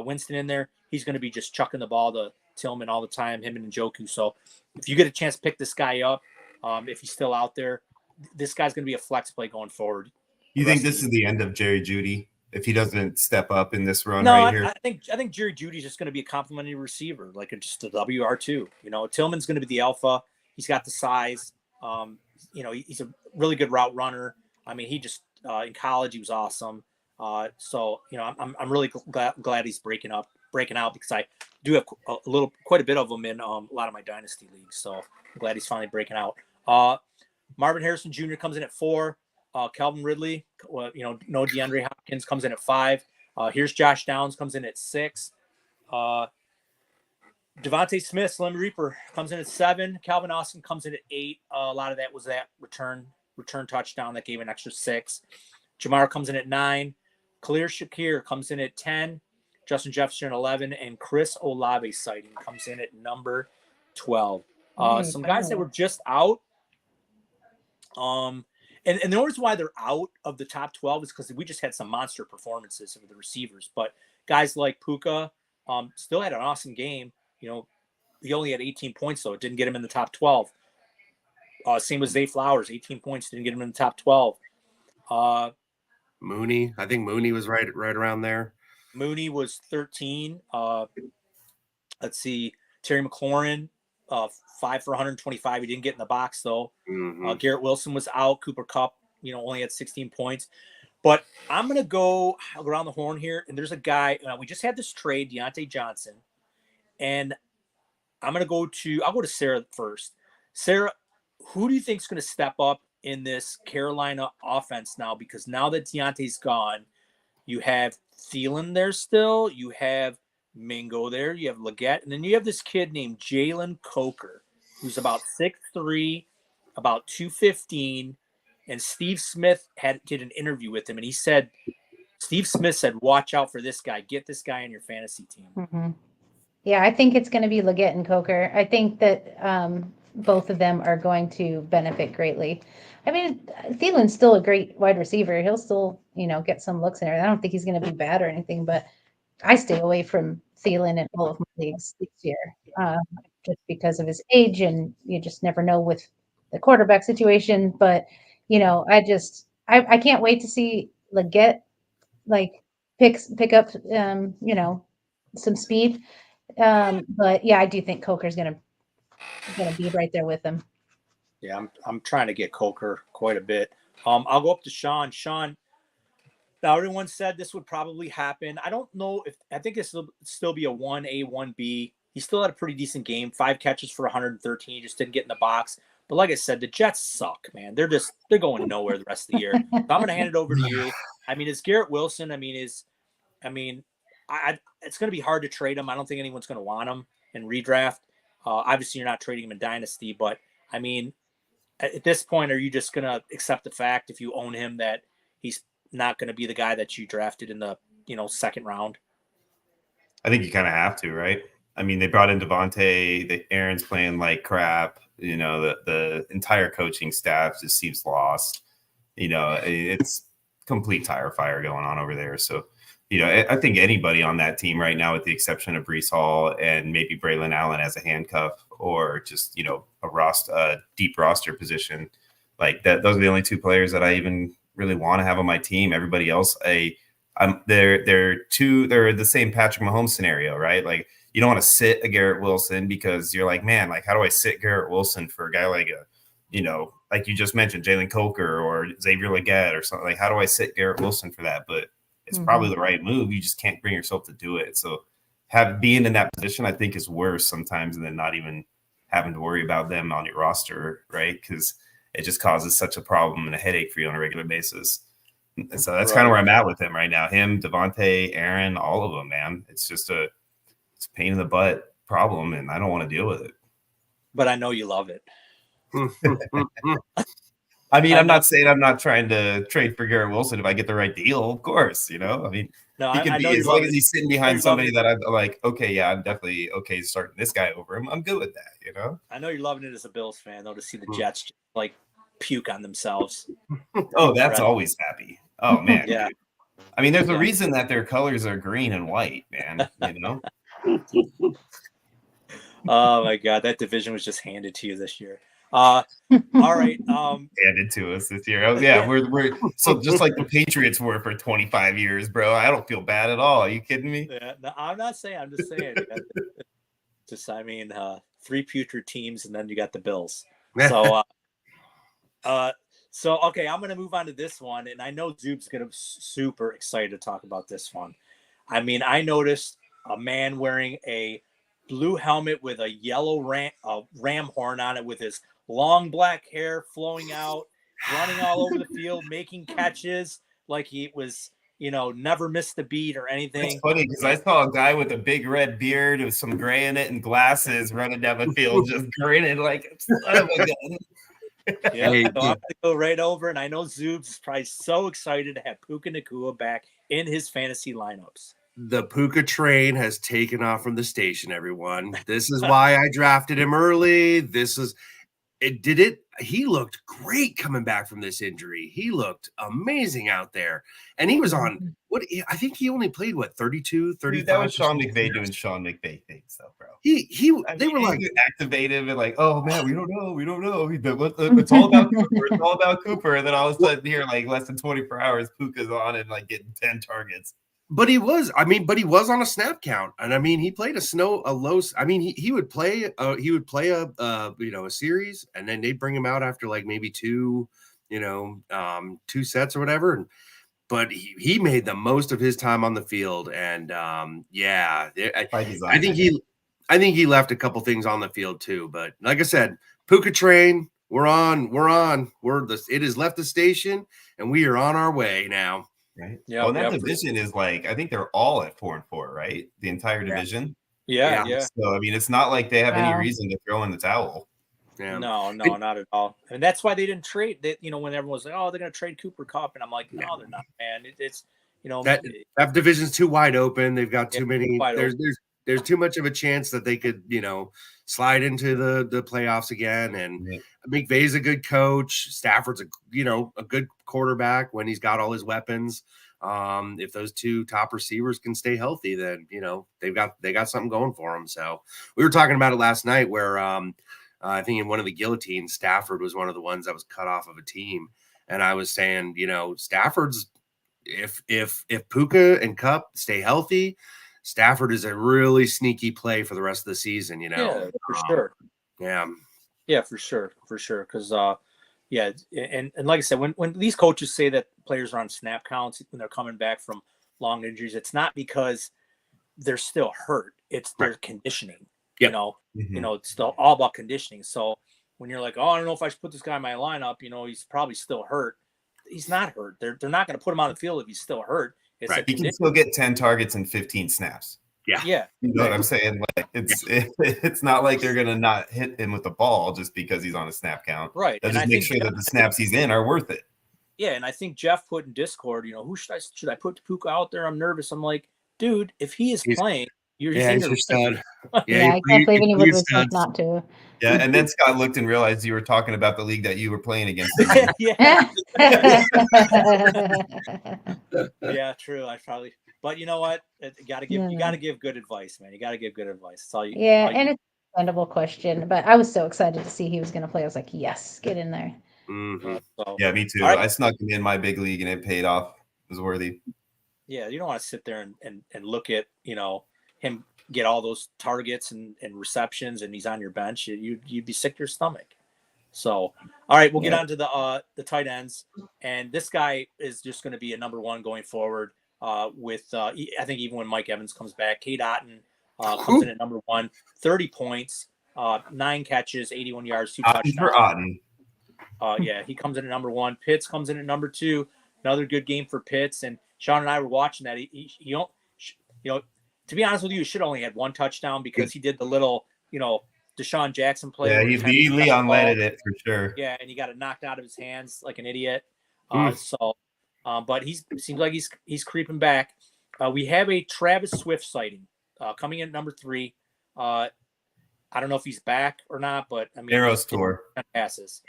Winston in there, he's going to be just chucking the ball to Tillman all the time, him and Njoku. So if you get a chance to pick this guy up, if he's still out there, this guy's going to be a flex play going forward. You think this is the end of Jerry Jeudy if he doesn't step up in this run here? I think Jerry Jeudy's just going to be a complimentary receiver, like just a WR2. Tillman's going to be the alpha. He's got the size. He's a really good route runner. I mean, he just in college he was awesome. So I'm really glad he's breaking out because I do have quite a bit of them in a lot of my dynasty leagues. So I'm glad he's finally breaking out. Marvin Harrison Jr. comes in at 4. Calvin Ridley, no DeAndre Hopkins comes in at 5. Here's Josh Downs comes in at 6. Devontae Smith, Slim Reaper, comes in at 7. Calvin Austin comes in at 8. A lot of that was that return touchdown that gave an extra 6. Jamar comes in at 9. Khalil Shakir comes in at 10. Justin Jefferson 11, and Chris Olave sighting comes in at number 12. Some guys that were just out. And the reason why they're out of the top 12 is because we just had some monster performances of the receivers. But guys like Puka still had an awesome game. He only had 18 points, though. It didn't get him in the top 12. Same with Zay Flowers, 18 points, didn't get him in the top 12. Mooney, I think Mooney was right around there. Mooney was 13. Let's see, Terry McLaurin, 5 for 125. He didn't get in the box though. Garrett Wilson was out. Cooper Kupp, only had 16 points. But I'm gonna go around the horn here, and there's a guy. We just had this trade, Deontay Johnson, and I'll go to Sarah first. Sarah, who do you think is going to step up in this Carolina offense now? Because now that Deontay's gone, you have Thielen there still. You have Mingo there. You have Leggett, and then you have this kid named Jalen Coker, who's about 6'3", about 215. And Steve Smith did an interview with him, and Steve Smith said, "Watch out for this guy. Get this guy on your fantasy team." Mm-hmm. Yeah, I think it's going to be Leggett and Coker. I think that both of them are going to benefit greatly. I mean, Thielen's still a great wide receiver. He'll still, get some looks in there. I don't think he's going to be bad or anything, but I stay away from Thielen in all of my leagues this year, just because of his age, and you just never know with the quarterback situation. But I can't wait to see Leggett pick up some speed. But yeah, I do think Coker's gonna be right there with him. Yeah, I'm trying to get Coker quite a bit. I'll go up to Sean. Sean, now everyone said this would probably happen. I don't know I think it'll still be a 1A, 1B. He still had a pretty decent game. 5 catches for 113. He just didn't get in the box. But like I said, the Jets suck, man. They're going nowhere the rest of the year. So I'm gonna hand it over to you. I mean, it's Garrett Wilson. It's going to be hard to trade him. I don't think anyone's going to want him in redraft. Obviously, you're not trading him in Dynasty, but I mean, at this point, are you just going to accept the fact if you own him that he's not going to be the guy that you drafted in the second round? I think you kind of have to, right? I mean, they brought in Devontae. Aaron's playing like crap. The entire coaching staff just seems lost. It's complete tire fire going on over there. So, I think anybody on that team right now, with the exception of Breece Hall and maybe Braylon Allen as a handcuff, or just, a deep roster position like that. Those are the only 2 players that I even really want to have on my team. Everybody else, they're the same Patrick Mahomes scenario, right? Like, you don't want to sit a Garrett Wilson because you're like, man, like, how do I sit Garrett Wilson for a guy like like you just mentioned, Jalen Coker or Xavier Leggett or something? Like, how do I sit Garrett Wilson for that? But it's probably the right move. You just can't bring yourself to do it. So being in that position, I think, is worse sometimes than not even having to worry about them on your roster, right? Because it just causes such a problem and a headache for you on a regular basis. And so that's kind of where I'm at with him right now. Him, Devontae, Aaron, all of them, man. It's just it's a pain in the butt problem, and I don't want to deal with it. But I know you love it. I mean, I'm not saying I'm not trying to trade for Garrett Wilson if I get the right deal, of course, No, he can be, as long as he's sitting behind somebody that I'm like, okay, yeah, I'm definitely okay starting this guy over him. I'm good with that, I know you're loving it as a Bills fan, though, to see the Jets just, puke on themselves. Oh, that's always happy. Oh, man. Yeah. Dude. I mean, there's a reason that their colors are green and white, man, Oh, my God. That division was just handed to you this year. All right. Handed to us this year. Oh, yeah, we're so just like the Patriots were for 25 years, bro. I don't feel bad at all. Are you kidding me? Yeah, no, I'm not saying. I'm just saying. Three putrid teams, and then you got the Bills. So, okay, I'm going to move on to this one, and I know Zoob's going to be super excited to talk about this one. I mean, I noticed a man wearing a blue helmet with a yellow ram horn on it, with his long black hair flowing out, running all over the field, making catches like he was, never missed a beat or anything. It's funny because I saw a guy with a big red beard with some gray in it and glasses running down the field, just grinning like, son of a gun. Yeah, so I'm going to go right over, and I know Zoobs is probably so excited to have Puka Nacua back in his fantasy lineups. The Puka train has taken off from the station, everyone. This is why I drafted him early. He looked great coming back from this injury. He looked amazing out there. And he was on, I think he only played, 32, 35? Dude, that was Sean McVay doing Sean McVay things, though, bro. They were like activated and like, oh, man, we don't know. It's all about Cooper. It's all about Cooper. And then all of a sudden here, like less than 24 hours, Puka's on and like getting 10 targets. But he was on a snap count, and I mean, he played he would play a series, and then they'd bring him out after like maybe two sets or whatever. But he made the most of his time on the field, and I think he left a couple things on the field too. But like I said, Puka train, we're on. It has left the station, and we are on our way now. Right. Yeah, Well, that yeah, division is like, I think they're all at 4-4, right? The entire division. yeah. So I mean, it's not like they have any Wow. reason to throw in the towel. Yeah. No, not at all. And that's why they didn't trade. That when everyone was like, "Oh, they're going to trade Cooper Cup," and I'm like, "No, they're not, man. It's That division's too wide open. They've got too many. wide There's too much of a chance that they could, slide into the playoffs again. And Yeah. McVay's a good coach. Stafford's a good quarterback when he's got all his weapons. If those two top receivers can stay healthy, then they got something going for them. So we were talking about it last night, where I think in one of the guillotines, Stafford was one of the ones that was cut off of a team, and I was saying, Stafford's if Puka and Cup stay healthy, Stafford is a really sneaky play for the rest of the season. Yeah, for sure. Yeah, for sure, because and like I said, when these coaches say that players are on snap counts when they're coming back from long injuries, it's not because they're still hurt. It's their conditioning. Yep. It's still all about conditioning. So when you're like, oh, I don't know if I should put this guy in my lineup, he's probably still hurt. He's not hurt. They're not going to put him on the field if he's still hurt. It's He can still get 10 targets and 15 snaps. Yeah. You know what I'm saying? Like it's not like they're gonna not hit him with the ball just because he's on a snap count. Right. They'll just make sure that the snaps he's in are worth it. Yeah, and I think Jeff put in Discord, who should I put Puka out there? I'm nervous. I'm like, dude, if he is playing, he's your stud. I can't believe anyone would think not to. Yeah, and then Scott looked and realized you were talking about the league that you were playing against. Yeah, true. I probably, but you know what? You got to give good advice, man. You got to give good advice. That's all you. And it's a understandable question, but I was so excited to see he was going to play. I was like, yes, get in there. Mm-hmm. Yeah, me too. Right. I snuck him in my big league and it paid off. It was worthy. Yeah, you don't want to sit there and look at him get all those targets and receptions, and he's on your bench. You'd be sick to your stomach. So, all right, we'll get on to the tight ends, and this guy is just going to be a number one going forward. With I think even when Mike Evans comes back, Cade Otton comes in at number one, 30 points, 9 catches, 81 yards, 2 touchdowns. For Otton. Yeah, he comes in at number one. Pitts comes in at number 2. Another good game for Pitts. And Sean and I were watching that. He to be honest with you, he should only had 1 touchdown because he did the little, Deshaun Jackson play. Yeah, he Leon landed it for sure. Yeah, and he got it knocked out of his hands like an idiot. But he seems like he's creeping back. We have a Travis Swift sighting coming in at number 3. I don't know if he's back or not, but I mean, Arrows tour passes.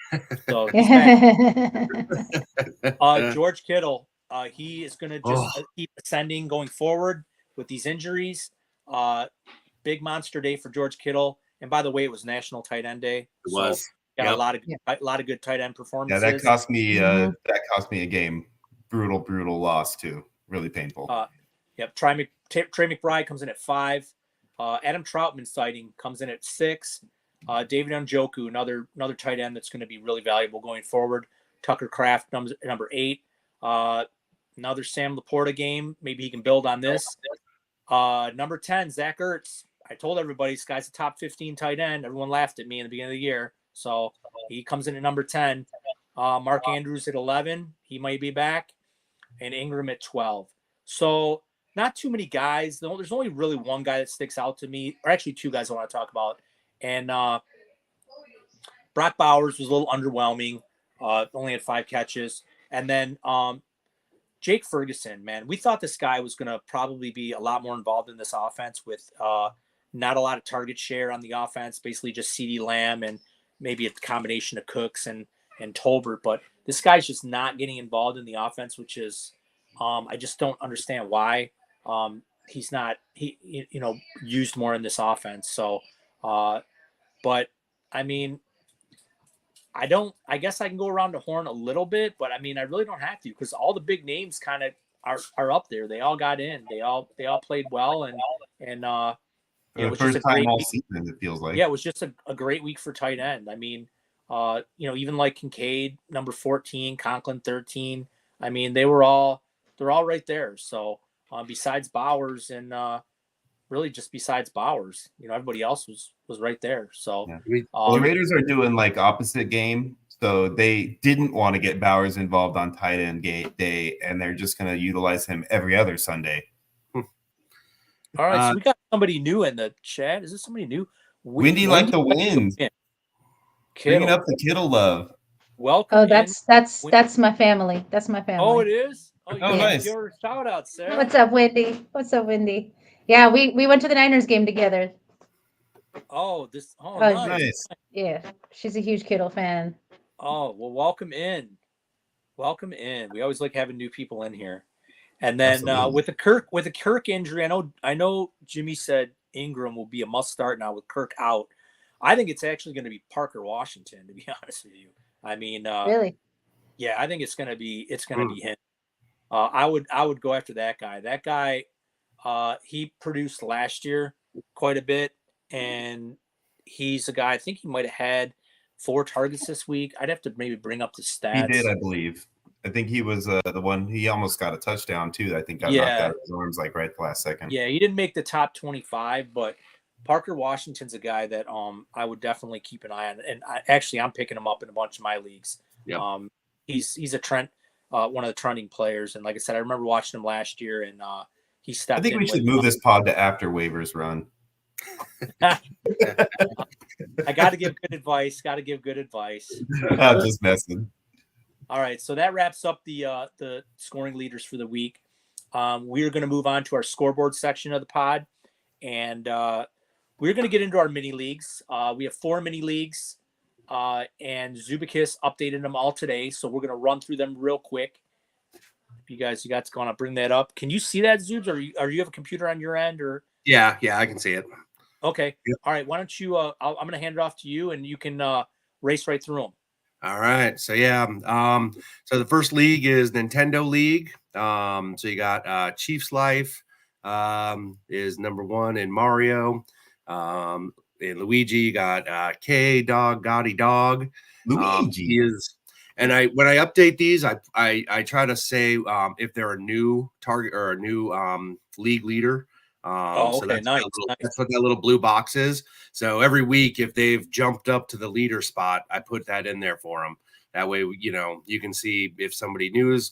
So he's back. George Kittle, he is going to just keep ascending going forward with these injuries. Big monster day for George Kittle. And by the way, it was National Tight End Day. It was. Got a lot of good tight end performances. Yeah, that cost me a game. Brutal loss too. Really painful. Trey McBride comes in at 5. Adam Troutman sighting comes in at 6. David Njoku, another tight end that's going to be really valuable going forward. Tucker Kraft number 8. Another Sam Laporta game. Maybe he can build on this. Number 10, Zach Ertz. I told everybody this guy's a top 15 tight end. Everyone laughed at me in the beginning of the year. So he comes in at number 10. Mark Andrews at 11. He might be back. And Ingram at 12. So not too many guys. There's only really one guy that sticks out to me, or actually 2 guys I want to talk about. And Brock Bowers was a little underwhelming. Only had 5 catches. And then Jake Ferguson, man, we thought this guy was going to probably be a lot more involved in this offense with not a lot of target share on the offense, basically just CeeDee Lamb and maybe a combination of Cooks and Tolbert. But this guy's just not getting involved in the offense, which is I just don't understand why he's not used more in this offense. So, but I mean, I guess I can go around the horn a little bit, but I mean, I really don't have to because all the big names kind of are up there. They all got in. They all played well, and it was first just a time great all week. season. It feels like. Yeah, it was just a great week for tight end. I mean, even like Kincaid, number 14, Conklin 13. I mean, they're all right there. So besides Bowers and really just besides Bowers, everybody else was right there. So the Raiders are doing like opposite game So they didn't want to get Bowers involved on tight end day, and they're just going to utilize him every other Sunday. All right, so we got somebody new in the chat. Is this somebody new? Windy like the wind. Bringing up the Kittle love. Welcome. Oh, that's my family. That's my family. Oh, it is? Oh, nice. Your shout out, Sarah. What's up, Wendy? What's up, Wendy? Yeah, we went to the Niners game together. Oh, nice. Nice. Yeah, she's a huge Kittle fan. Oh, well, welcome in. Welcome in. We always like having new people in here. And then with the Kirk injury, I know Jimmy said Ingram will be a must start now with Kirk out. I think it's actually going to be Parker Washington, to be honest with you. I mean, Really? Yeah, I think it's going to be him. I would go after that guy. That guy, he produced last year quite a bit, and he's a guy. I think he might have had 4 targets this week. I'd have to maybe bring up the stats. He did, I believe. I think he was the one. He almost got a touchdown too. I think got knocked out of his arms like right at the last second. Yeah, he didn't make the top 25, but Parker Washington's a guy that I would definitely keep an eye on. And I'm picking him up in a bunch of my leagues. Yeah. He's a trend, one of the trending players. And like I said, I remember watching him last year, and he stepped in. I think we should move this pod to after waivers run. I got to give good advice. I'm just messing. All right, so that wraps up the scoring leaders for the week. We are going to move on to our scoreboard section of the pod, and we're going to get into our mini leagues. We have 4 mini leagues, and Zubikis updated them all today, so we're going to run through them real quick. If you guys got to bring that up. Can you see that, Zubs? Or you have a computer on your end? Or Yeah, I can see it. Okay. Yep. All right. Why don't you? I'm going to hand it off to you, and you can race right through them. All right. So so the first league is Nintendo League. So you got Chiefs Life is number 1 in Mario. In Luigi, you got K Dog Gotti Dog. Luigi when I update these, I try to say if they're a new target or a new league leader. So that's nice. That's what that little blue box is. So every week, if they've jumped up to the leader spot, I put that in there for them. That way, you can see if somebody new is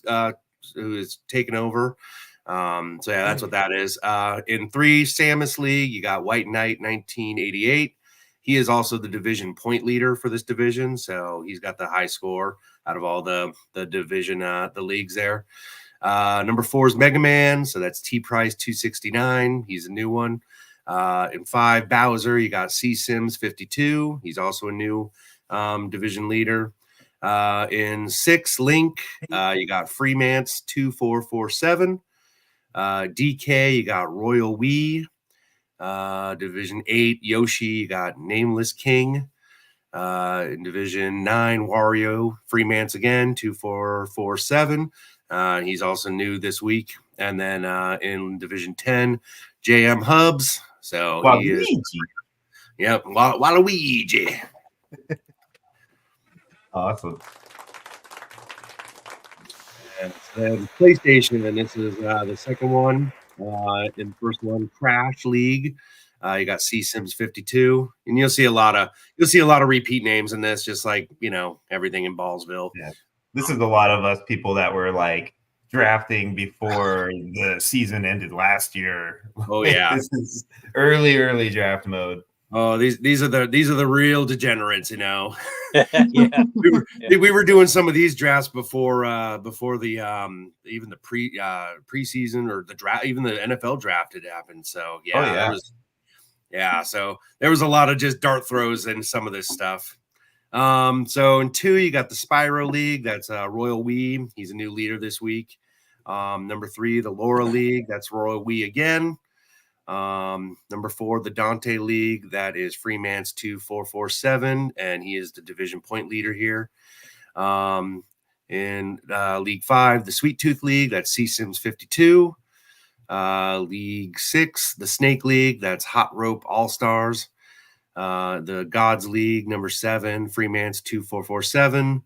who is taken over. That's what that is. In 3 Samus League, you got White Knight 1988. He is also the division point leader for this division, so he's got the high score out of all the division the leagues there. Number 4 is Mega Man, so that's T Price 269. He's a new one. In 5 Bowser, you got C Sims 52. He's also a new division leader. In 6 Link, you got Freemance 2447. DK, you got Royal Wii. Division 8 Yoshi, you got Nameless King. In Division 9 Wario, Freemance again 2447. He's also new this week. And then in Division 10, JM Hubs. So he is. Yep, Waluigi. Awesome. And then PlayStation, and this is the second one. In the first one, Crash League. You got C Sims 52, and you'll see a lot of repeat names in this, just like everything in Ballsville. Yeah. This is a lot of us people that were like drafting before the season ended last year. Oh yeah, this is early draft mode. Oh, these are the real degenerates, Yeah. we were doing some of these drafts before the even the preseason or the draft, even the NFL draft had happened. So so there was a lot of just dart throws in some of this stuff. So in 2, you got the Spyro League. That's Royal Wii. He's a new leader this week. Number 3, the Laura League. That's Royal Wii again. Number 4, the Dante League. That is Freemance 2447, and he is the division point leader here. In League 5, the Sweet Tooth League. That's C Sims 52. League 6, the Snake League. That's Hot Rope All Stars. The Gods League, number 7, Freemance 2447.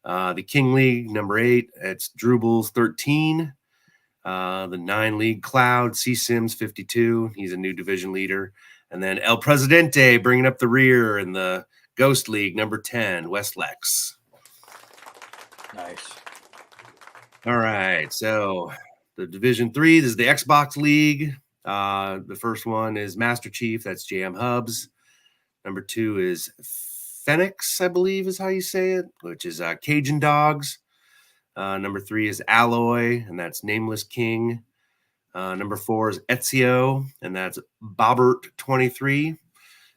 The King League, number 8, it's Drubels 13. The 9 League Cloud, C Sims 52. He's a new division leader. And then El Presidente bringing up the rear in the Ghost League, number 10, Westlex. Nice. All right. So the Division 3, this is the Xbox League. The first one is Master Chief. That's JM Hubs. Number 2 is Phoenix, I believe is how you say it, which is Cajun Dogs. Number 3 is Alloy, and that's Nameless King. Number 4 is Ezio, and that's Bobbert 23,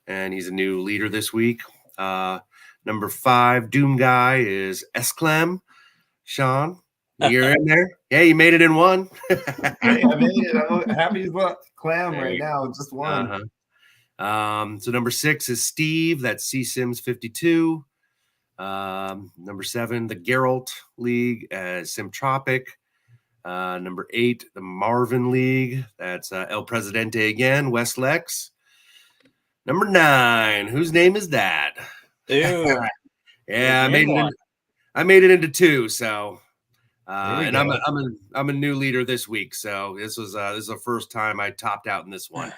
and he's a new leader this week. Number 5, Doom Guy, is Esclam. Sean, you're in there. Yeah, you made it in one. Hey, I made it. I'm happy as well. Clam right now, just one. So number 6 is Steve. That's C Sims 52. Number 7, the Geralt League, Simtropic. Number 8, the Marvin League. That's El Presidente again, West Lex. Number 9, whose name is that? Dude. Yeah, I made it into 2. So, and go. I'm a new leader this week. So this is the first time I topped out in this one.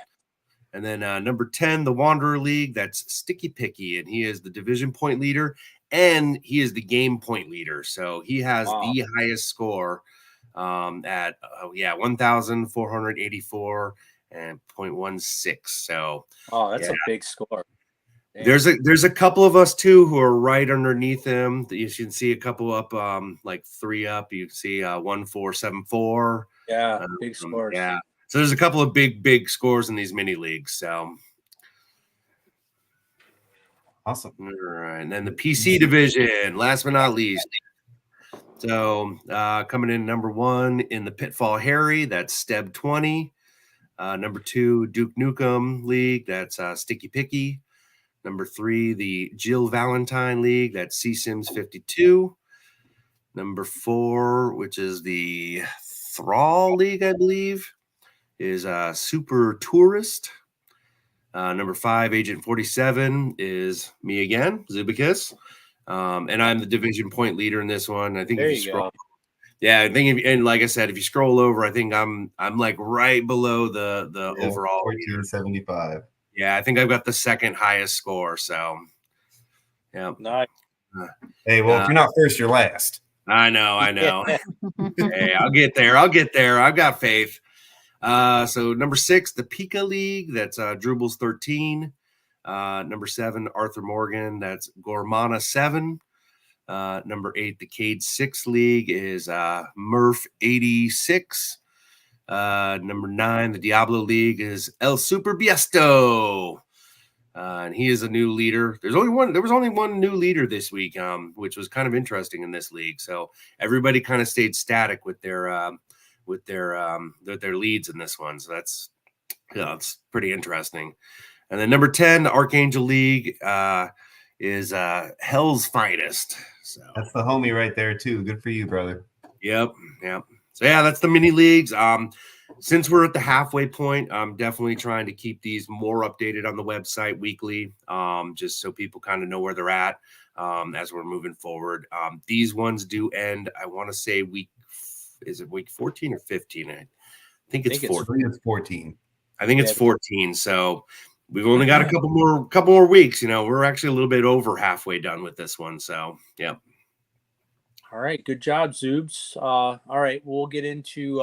And then number 10, the Wanderer League. That's Sticky Picky, and he is the division point leader, and he is the game point leader. So he has the highest score at 1,484 and 0.16. So that's a big score. Damn. There's a couple of us too who are right underneath him. You can see a couple up, like 3 up. You see 1,474. Yeah, big scores. Yeah. So there's a couple of big scores in these mini leagues. So awesome. All right. And then the PC division, last but not least. So coming in number 1 in the Pitfall Harry, that's Steb 20. Number 2, Duke Nukem League, that's Sticky Picky. Number 3, the Jill Valentine League, that's C Sims 52. Number 4, which is the Thrall League, I believe, is Super Tourist. Number 5, Agent 47, is me again, Zubicus. And I'm the division point leader in this one. I think there if you scroll, go. Yeah, I think, and like I said, if you scroll over, I think I'm like right below the overall 1475. Yeah, I think I've got the second highest score. So, yeah. Nice. Hey, well, if you're not first, you're last. I know. Hey, I'll get there. I've got faith. So number 6, the Pika League. That's Drubel's 13. Number 7, Arthur Morgan. That's Gormana 7. Number 8, the Cade 6 League is Murph 86. Number 9, the Diablo League is El Super Biesto. And he is a new leader. There was only one new leader this week, which was kind of interesting in this league. So everybody kind of stayed static with their leads in this one. So it's pretty interesting. And then number 10, the Archangel League, is Hell's Finest. So that's the homie right there too. Good for you, brother. Yep. So yeah, that's the mini leagues. Since we're at the halfway point, I'm definitely trying to keep these more updated on the website weekly, just so people kind of know where they're at as we're moving forward. These ones do end, I want to say week 14 or 15? I think it's 14. It's 14. I think it's 14. So we've only got a couple more weeks. We're actually a little bit over halfway done with this one. So, yeah. All right, good job, Zoobs. All right, we'll get into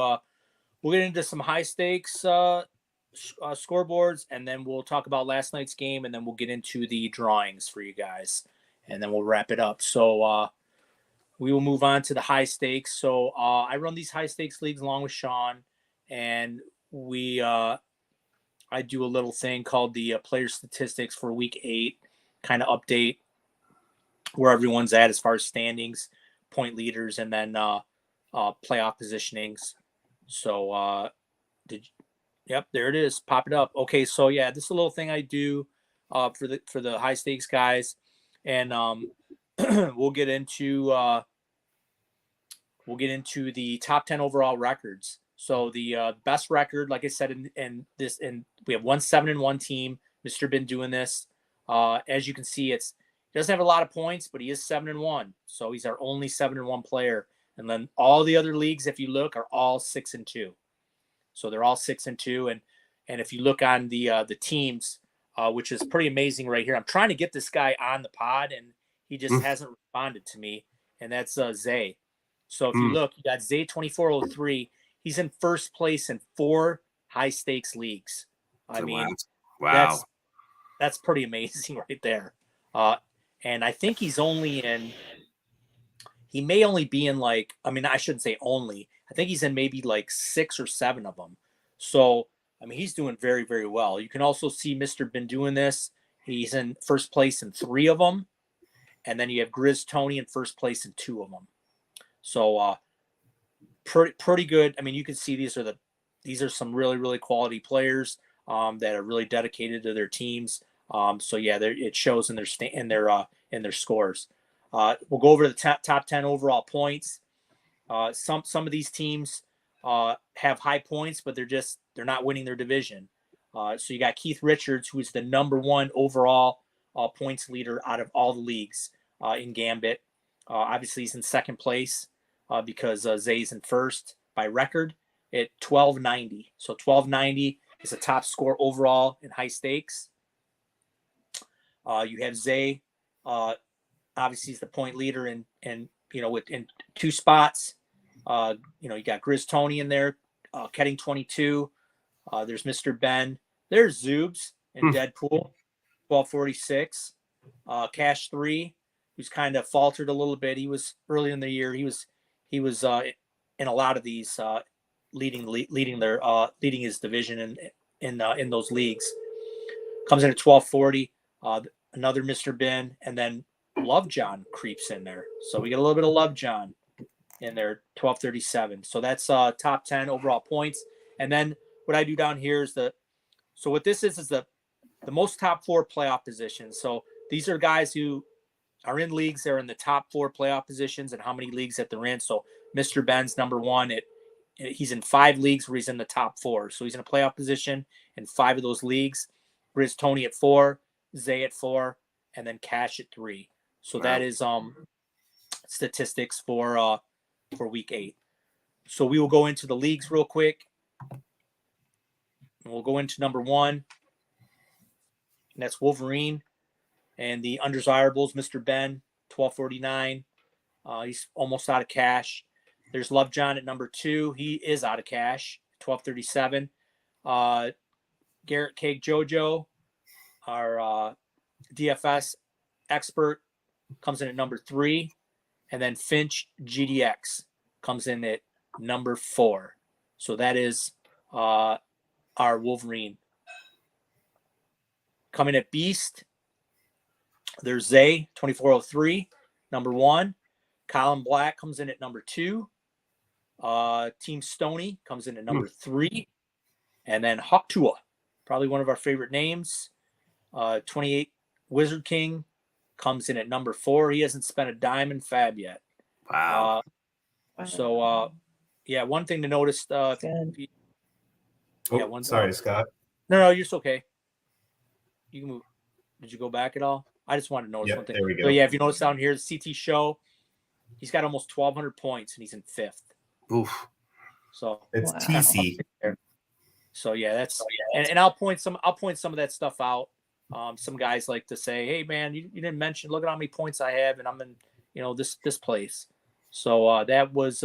some high stakes scoreboards, and then we'll talk about last night's game, and then we'll get into the drawings for you guys, and then we'll wrap it up. So we will move on to the high stakes. So I run these high stakes leagues along with Sean, and I do a little thing called the player statistics for week 8, kind of update where everyone's at as far as standings, point leaders, and then playoff positionings. So yep, there it is. Pop it up. Okay, so yeah, this is a little thing I do for the high stakes guys, and we'll get into the top 10 overall records. So the best record, like I said, in we have 7-1 team. Mr. been doing this. As you can see, he doesn't have a lot of points, but he is 7-1. So he's our only 7-1 player. And then all the other leagues, if you look, are all 6-2. So they're all 6-2. And if you look on the teams, which is pretty amazing right here. I'm trying to get this guy on the pod, and he just hasn't responded to me. and that's Zay. So if you look, you got Zay 2403. He's in first place in 4 high stakes leagues. I mean, wow. That's pretty amazing right there. And I think he's only in. He may only be in like, I mean, I shouldn't say only. I think he's in maybe like 6 or 7 of them. So, I mean, he's doing very, very well. You can also see Mr. Been doing this. He's in first place in 3 of them. And then you have Grizz Tony in first place in 2 of them. So, pretty good. I mean, you can see these are some really, really quality players that are really dedicated to their teams. So yeah, it shows in their scores. We'll go over the top 10 overall points. Some of these teams have high points, but they're not winning their division. So you got Keith Richards, who is the number 1 overall points leader out of all the leagues in Gambit. Obviously, he's in second place because Zay's in first by record at 1290. So 1290 is a top score overall in high stakes. You have Zay. Obviously, he's the point leader in in 2 spots. You got Grizz Tony in there, Ketting 22. There's Mr. Ben. There's Zoobs and Deadpool, 1246. Cash 3, who's kind of faltered a little bit. He was early in the year. He was in a lot of these leading his division in those leagues. Comes in at 1240. Another Mr. Ben, and then Love John creeps in there. So we get a little bit of Love John in there, 1237. So that's top 10 overall points. And then what I do down here is what this is the most top 4 playoff positions. So these are guys who are in leagues. They're in the top 4 playoff positions and how many leagues that they're in. So Mr. Ben's number 1. He's in 5 leagues where he's in the top 4. So he's in a playoff position in 5 of those leagues. Grizz Tony at 4, Zay at 4, and then Cash at 3. So that is statistics for week 8. So we will go into the leagues real quick. We'll go into number 1. And that's Wolverine. And the undesirables, Mr. Ben, 1249. He's almost out of cash. There's Love John at number 2. He is out of cash, 1237. Garrett Cake Jojo, our DFS expert, comes in at number 3. And then Finch GDX comes in at number 4. So that is our Wolverine. Coming at Beast, there's Zay, 2403, number 1. Colin Black comes in at number 2. Team Stony comes in at number 3. And then Hawktua, probably one of our favorite names. 28 Wizard King comes in at number 4. He hasn't spent a dime in Fab yet. Wow. Yeah, one thing to notice. Sorry, Scott. No, you're just okay. You can move. Did you go back at all? I just wanted to notice one thing. There we go. So yeah, if you notice down here, the CT show, he's got almost 1,200 points and he's in 5th. Oof. So It's TC. So yeah, that's and I'll point some of that stuff out. Some guys like to say, "Hey man, you didn't mention. Look at how many points I have, and I'm in this place." So that was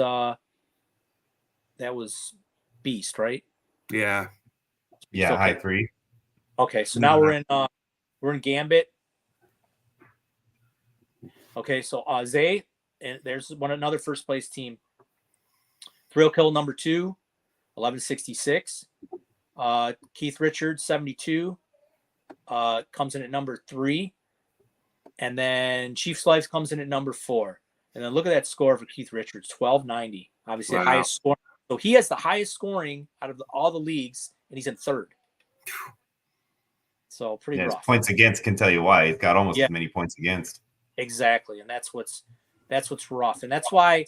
Beast, right? Yeah. Yeah, Okay. high 3. Okay, so now we're in Gambit. Okay, so Zay, and there's another first place team. Thrill Kill number 2, 1166. Keith Richards, 72. Comes in at number 3. And then Chief's Life comes in at number 4. And then look at that score for Keith Richards, 1290. Obviously, the highest score. So he has the highest scoring out of all the leagues, and he's in 3rd. So pretty rough. His points against can tell you why. He's got almost as many points against. Exactly, and that's what's rough, and that's why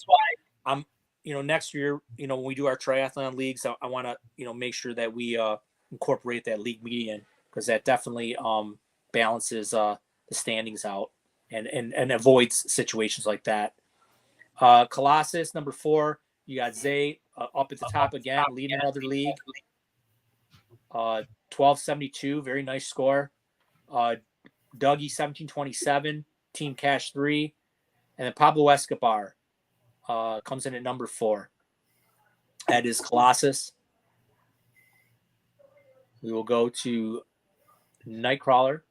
I'm next year when we do our triathlon leagues, I want to make sure that we incorporate that league median, because that definitely balances the standings out and avoids situations like that. Colossus number 4, you got Zay up at the top again, leading another league. 1272, very nice score. Dougie 1727, Team Cash 3, And then Pablo Escobar comes in at number 4. That is Colossus. We will go to Nightcrawler.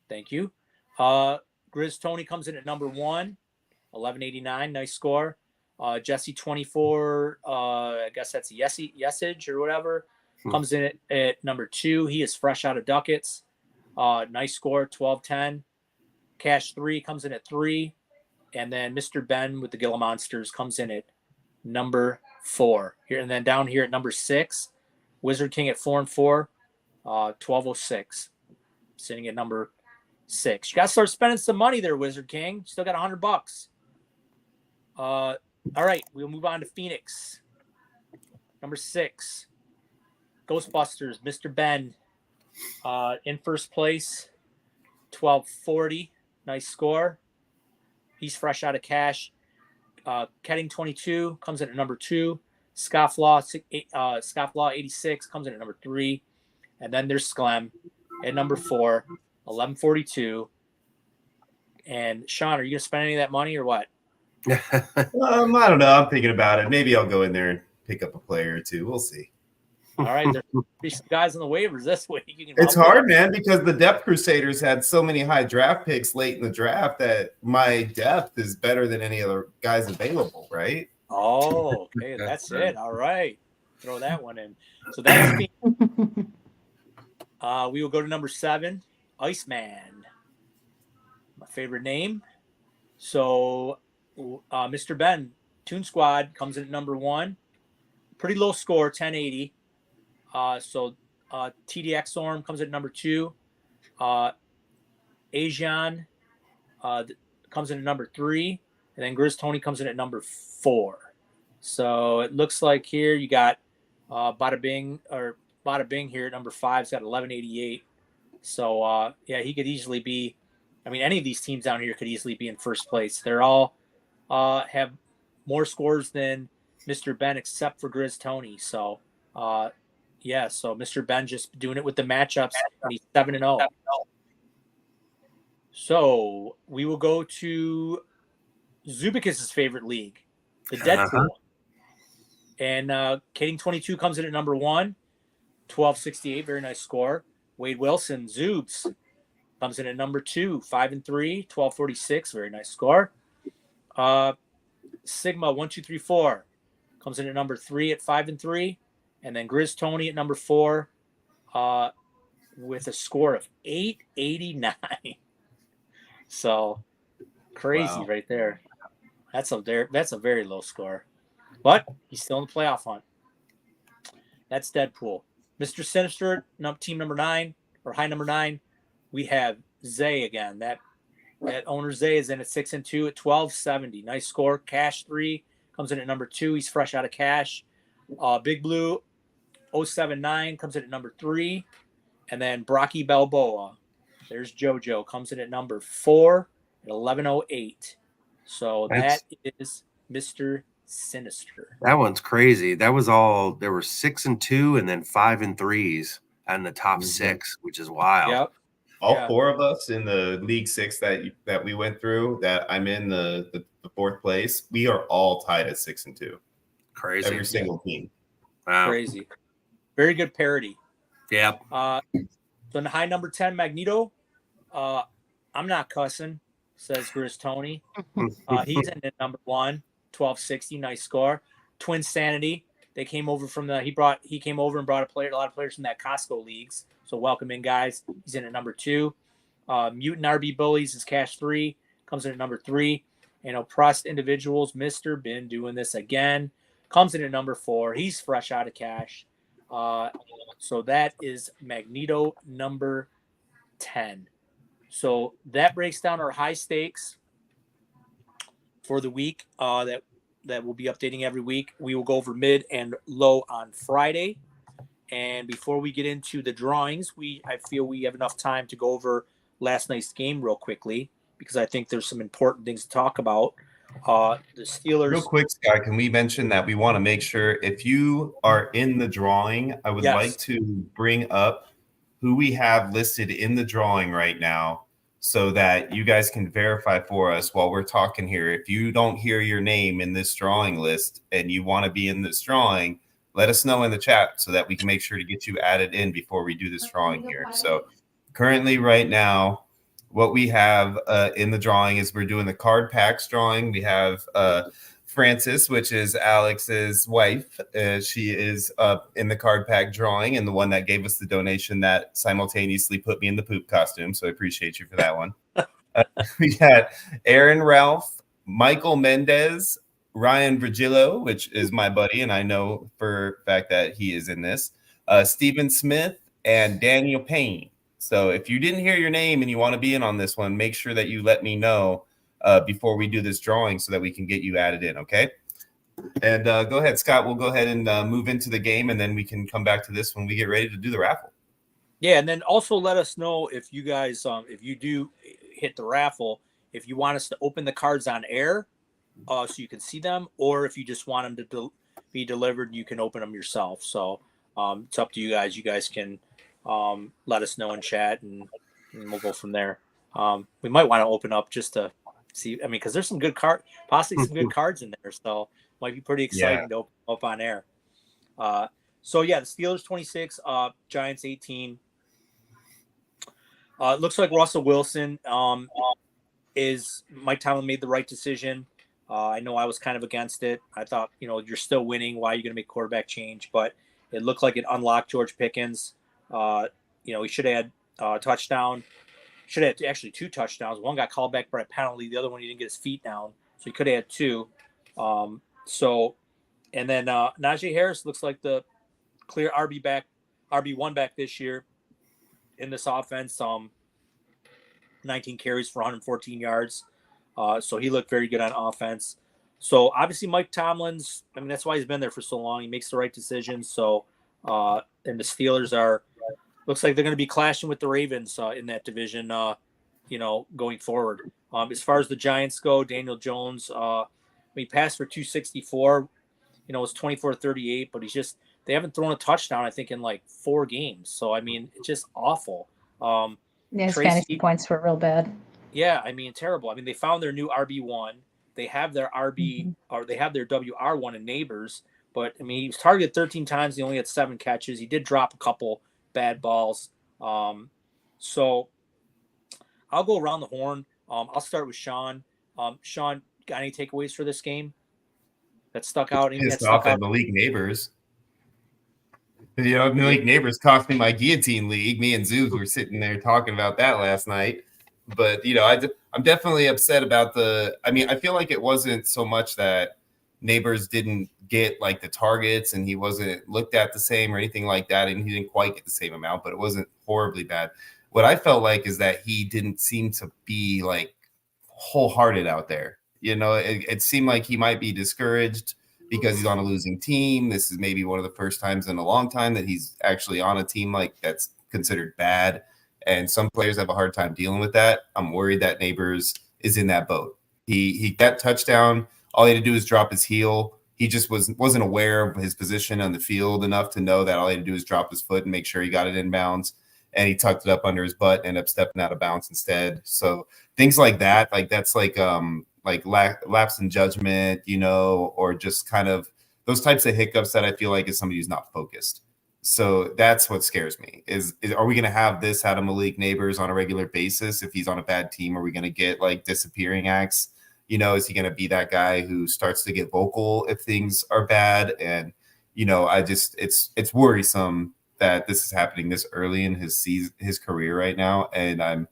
Thank you. Grizz Tony comes in at number 1, 1189. Nice score. Jesse 24, I guess that's Yesage or whatever, comes in at number 2. He is fresh out of Ducats. Nice score, 1210. Cash 3 comes in at 3. And then Mr. Ben with the Gila Monsters comes in at number 4. Here and then down here at number 6, Wizard King at 4 and 4, 1206, sitting at number 6. You got to start spending some money there, Wizard King. Still got $100. All right, we'll move on to Phoenix. Number 6, Ghostbusters, Mr. Ben, in first place, 1240. Nice score. He's fresh out of cash. Ketting 22 comes in at number 2. Scofflaw 86 comes in at number 3. And then there's Sklem at number 4, 1142. And Sean, are you going to spend any of that money or what? I don't know. I'm thinking about it. Maybe I'll go in there and pick up a player or two. We'll see. All right, there's some guys on the waivers this week. It's hard, man, because the Depth Crusaders had so many high draft picks late in the draft that my depth is better than any other guys available, right? Oh, okay, that's it. All right, throw that one in. So that's me. We will go to number 7, Iceman. My favorite name. So, Mr. Ben, Toon Squad comes in at number 1. Pretty low score, 1080. TDX Storm comes at number 2. Asian comes in at number 3. And then Grizz Tony comes in at number 4. So it looks like here you got Bada Bing here at number 5's got 1188. So yeah, he could easily be, I mean, any of these teams down here could easily be in first place. They're all have more scores than Mr. Ben except for Grizz Tony. So yeah, so Mr. Ben just doing it with the matchups, and he's 7-0. So we will go to Zubikis' favorite league, the Deadpool. And Kading 22 comes in at number 1, 1268, very nice score. Wade Wilson, Zoobs, comes in at number 2, 5 and 3, 1246, very nice score. Sigma 1234 comes in at number 3 at 5 and 3. And then Grizz Tony at number 4 with a score of 889. So crazy right there. That's a very low score. But he's still in the playoff hunt. That's Deadpool. Mr. Sinister, team number 9, or high number 9, we have Zay again. That owner Zay is in at 6 and 2 at 1270. Nice score. Cash 3 comes in at number 2. He's fresh out of cash. Big Blue 079 comes in at number 3. And then Brocky Balboa, there's JoJo, comes in at number 4 at 1108. So that is Mr. Sinister. That one's crazy. That was all, there were 6 and 2 and then 5 and 3s on the top 6, which is wild. Yep. All 4 of us in the League 6 that we went through, that I'm in the 4th place, we are all tied at 6 and 2. Crazy. Every single team. Wow. Crazy. Very good parity. Yep. So in the high number 10, Magneto, I'm not cussing, says Grizz Tony. He's in at number 1, 1260, nice score. Twin Sanity, they came over from he came over and brought a lot of players from that Costco leagues. So welcome in, guys. He's in at number 2. Mutant RB Bullies is cash 3, comes in at number 3. And Oppressed Individuals, Mr. Bin doing this again, comes in at number 4. He's fresh out of cash. So that is Magneto number 10. So that breaks down our high stakes for the week that we'll be updating every week. We will go over mid and low on Friday. And before we get into the drawings, I feel we have enough time to go over last night's game real quickly, because I think there's some important things to talk about. The Steelers. Real quick, Scott, can we mention that we want to make sure if you are in the drawing, I would like to bring up who we have listed in the drawing right now, so that you guys can verify for us while we're talking here. If you don't hear your name in this drawing list and you want to be in this drawing, let us know in the chat so that we can make sure to get you added in before we do this drawing here. So currently right now, what we have in the drawing is we're doing the card packs drawing. We have Frances, which is Alex's wife. She is in the card pack drawing, and the one that gave us the donation that simultaneously put me in the poop costume. So I appreciate you for that one. We got Aaron Ralph, Michael Mendez, Ryan Virgilio, which is my buddy, and I know for a fact that he is in this, Stephen Smith, and Daniel Payne. So if you didn't hear your name and you want to be in on this one, make sure that you let me know before we do this drawing so that we can get you added in, okay? And go ahead, Scott. We'll go ahead and move into the game, and then we can come back to this when we get ready to do the raffle. Yeah, and then also let us know if you guys, if you do hit the raffle, if you want us to open the cards on air so you can see them, or if you just want them to be delivered, you can open them yourself. So it's up to you guys. You guys can let us know in chat, and we'll go from there. We might want to open up just to see. I mean, because there's some good possibly some good cards in there, so might be pretty exciting to open up on air. So yeah, the Steelers 26, Giants 18. It looks like Russell Wilson is Mike Tomlin made the right decision. I know I was kind of against it. I thought, you're still winning. Why are you going to make quarterback change? But it looked like it unlocked George Pickens. He should have had a touchdown. Should have had actually 2 touchdowns. One got called back by a penalty. The other one, he didn't get his feet down. So he could have had 2. And then Najee Harris looks like the clear RB1 back this year in this offense. 19 carries for 114 yards. So he looked very good on offense. So obviously Mike Tomlin's, that's why he's been there for so long. He makes the right decisions. So, and the Steelers looks like they're going to be clashing with the Ravens in that division, going forward. As far as the Giants go, Daniel Jones, he passed for 264, it was 24-38, but they haven't thrown a touchdown, I think, in like 4 games. So, it's just awful. His fantasy points were real bad. Yeah, terrible. They found their new RB1. They have their RB or they have their WR1 in Neighbors, but he was targeted 13 times. He only had 7 catches. He did drop a couple bad balls. So I'll go around the horn. I'll start with Sean. Sean, got any takeaways for this game that stuck out? Pissed off at Malik Neighbors. Malik Neighbors cost me my guillotine league. Me and Zook were sitting there talking about that last night. But, I'm definitely upset about I feel like it wasn't so much that Neighbors didn't get like the targets and he wasn't looked at the same or anything like that. And he didn't quite get the same amount, but it wasn't horribly bad. What I felt like is that he didn't seem to be like wholehearted out there. It seemed like he might be discouraged because he's on a losing team. This is maybe one of the first times in a long time that he's actually on a team like that's considered bad. And some players have a hard time dealing with that. I'm worried that Neighbors is in that boat. He got touchdown. All he had to do is drop his heel. He just wasn't aware of his position on the field enough to know that all he had to do is drop his foot and make sure he got it inbounds. And he tucked it up under his butt and ended up stepping out of bounds instead. So things like that, that's like lapse in judgment, or just kind of those types of hiccups that I feel like is somebody who's not focused. So that's what scares me is are we going to have this out of Malik Neighbors on a regular basis? If he's on a bad team, are we going to get like disappearing acts? Is he going to be that guy who starts to get vocal if things are bad? And, it's worrisome that this is happening this early in his career right now. And I'm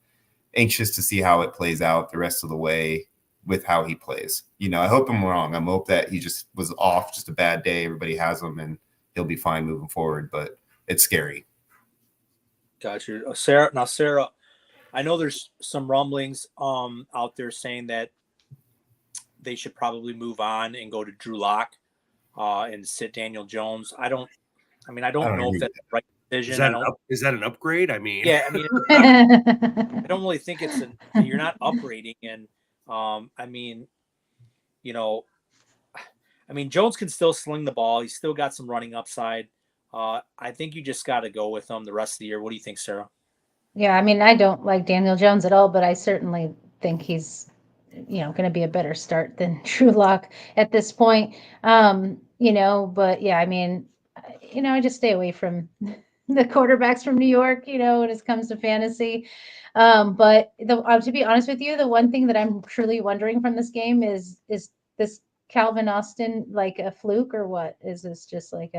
anxious to see how it plays out the rest of the way with how he plays. I hope I'm wrong. I hope that he just was off, just a bad day. Everybody has him and he'll be fine moving forward, but it's scary. Got you. Sarah, I know there's some rumblings out there saying that they should probably move on and go to Drew Lock and sit Daniel Jones. I don't know if that's the right decision. Is that an upgrade? Yeah, I don't really think you're not upgrading. And Jones can still sling the ball. He's still got some running upside. I think you just got to go with him the rest of the year. What do you think, Sarah? Yeah, I mean, I don't like Daniel Jones at all, but I certainly think he's, going to be a better start than Drew Lock at this point. But yeah, I mean, I just stay away from the quarterbacks from New York, when it comes to fantasy. But to be honest with you, the one thing that I'm truly wondering from this game is this Calvin Austin like a fluke or what? Is this just like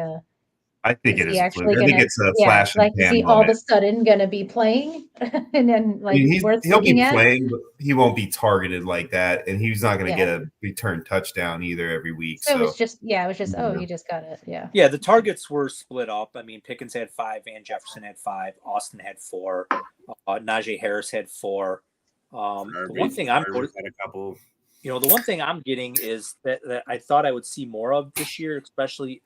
I think is it he is a fluke. actually I think gonna, it's a yeah, flash in like, the is pan he all of moment. a sudden gonna be playing and then I mean, worth he'll be looking at? playing, but he won't be targeted like that, and he's not going to Yeah. get a return touchdown either every week. So it was So just, oh, you just got it. Yeah. Yeah, the targets were split up. I mean, Pickens had 5, Van Jefferson had 5, Austin had 4, Najee Harris had 4. The one thing I'm had a couple. the one thing I'm getting is that I thought I would see more of this year, especially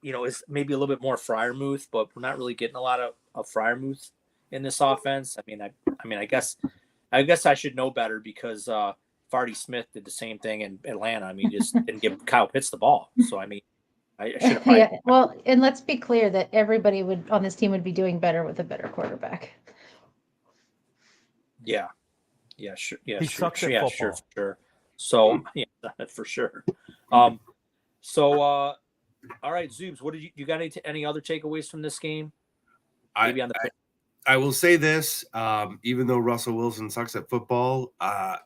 is maybe a little bit more Freiermuth, but we're not really getting a lot of Freiermuth in this offense. I guess I should know better because Fardy Smith did the same thing in Atlanta. I mean, just didn't give Kyle Pitts the ball. So I mean, I should have. Yeah. Well, and let's be clear that everybody on this team would be doing better with a better quarterback. Yeah. Yeah. Sure. Yeah. He sure. sucks at Yeah. football. Sure. So yeah, for sure. All right, Zoobs, what did you got any other takeaways from this game? Maybe I will say this, even though Russell Wilson sucks at football, I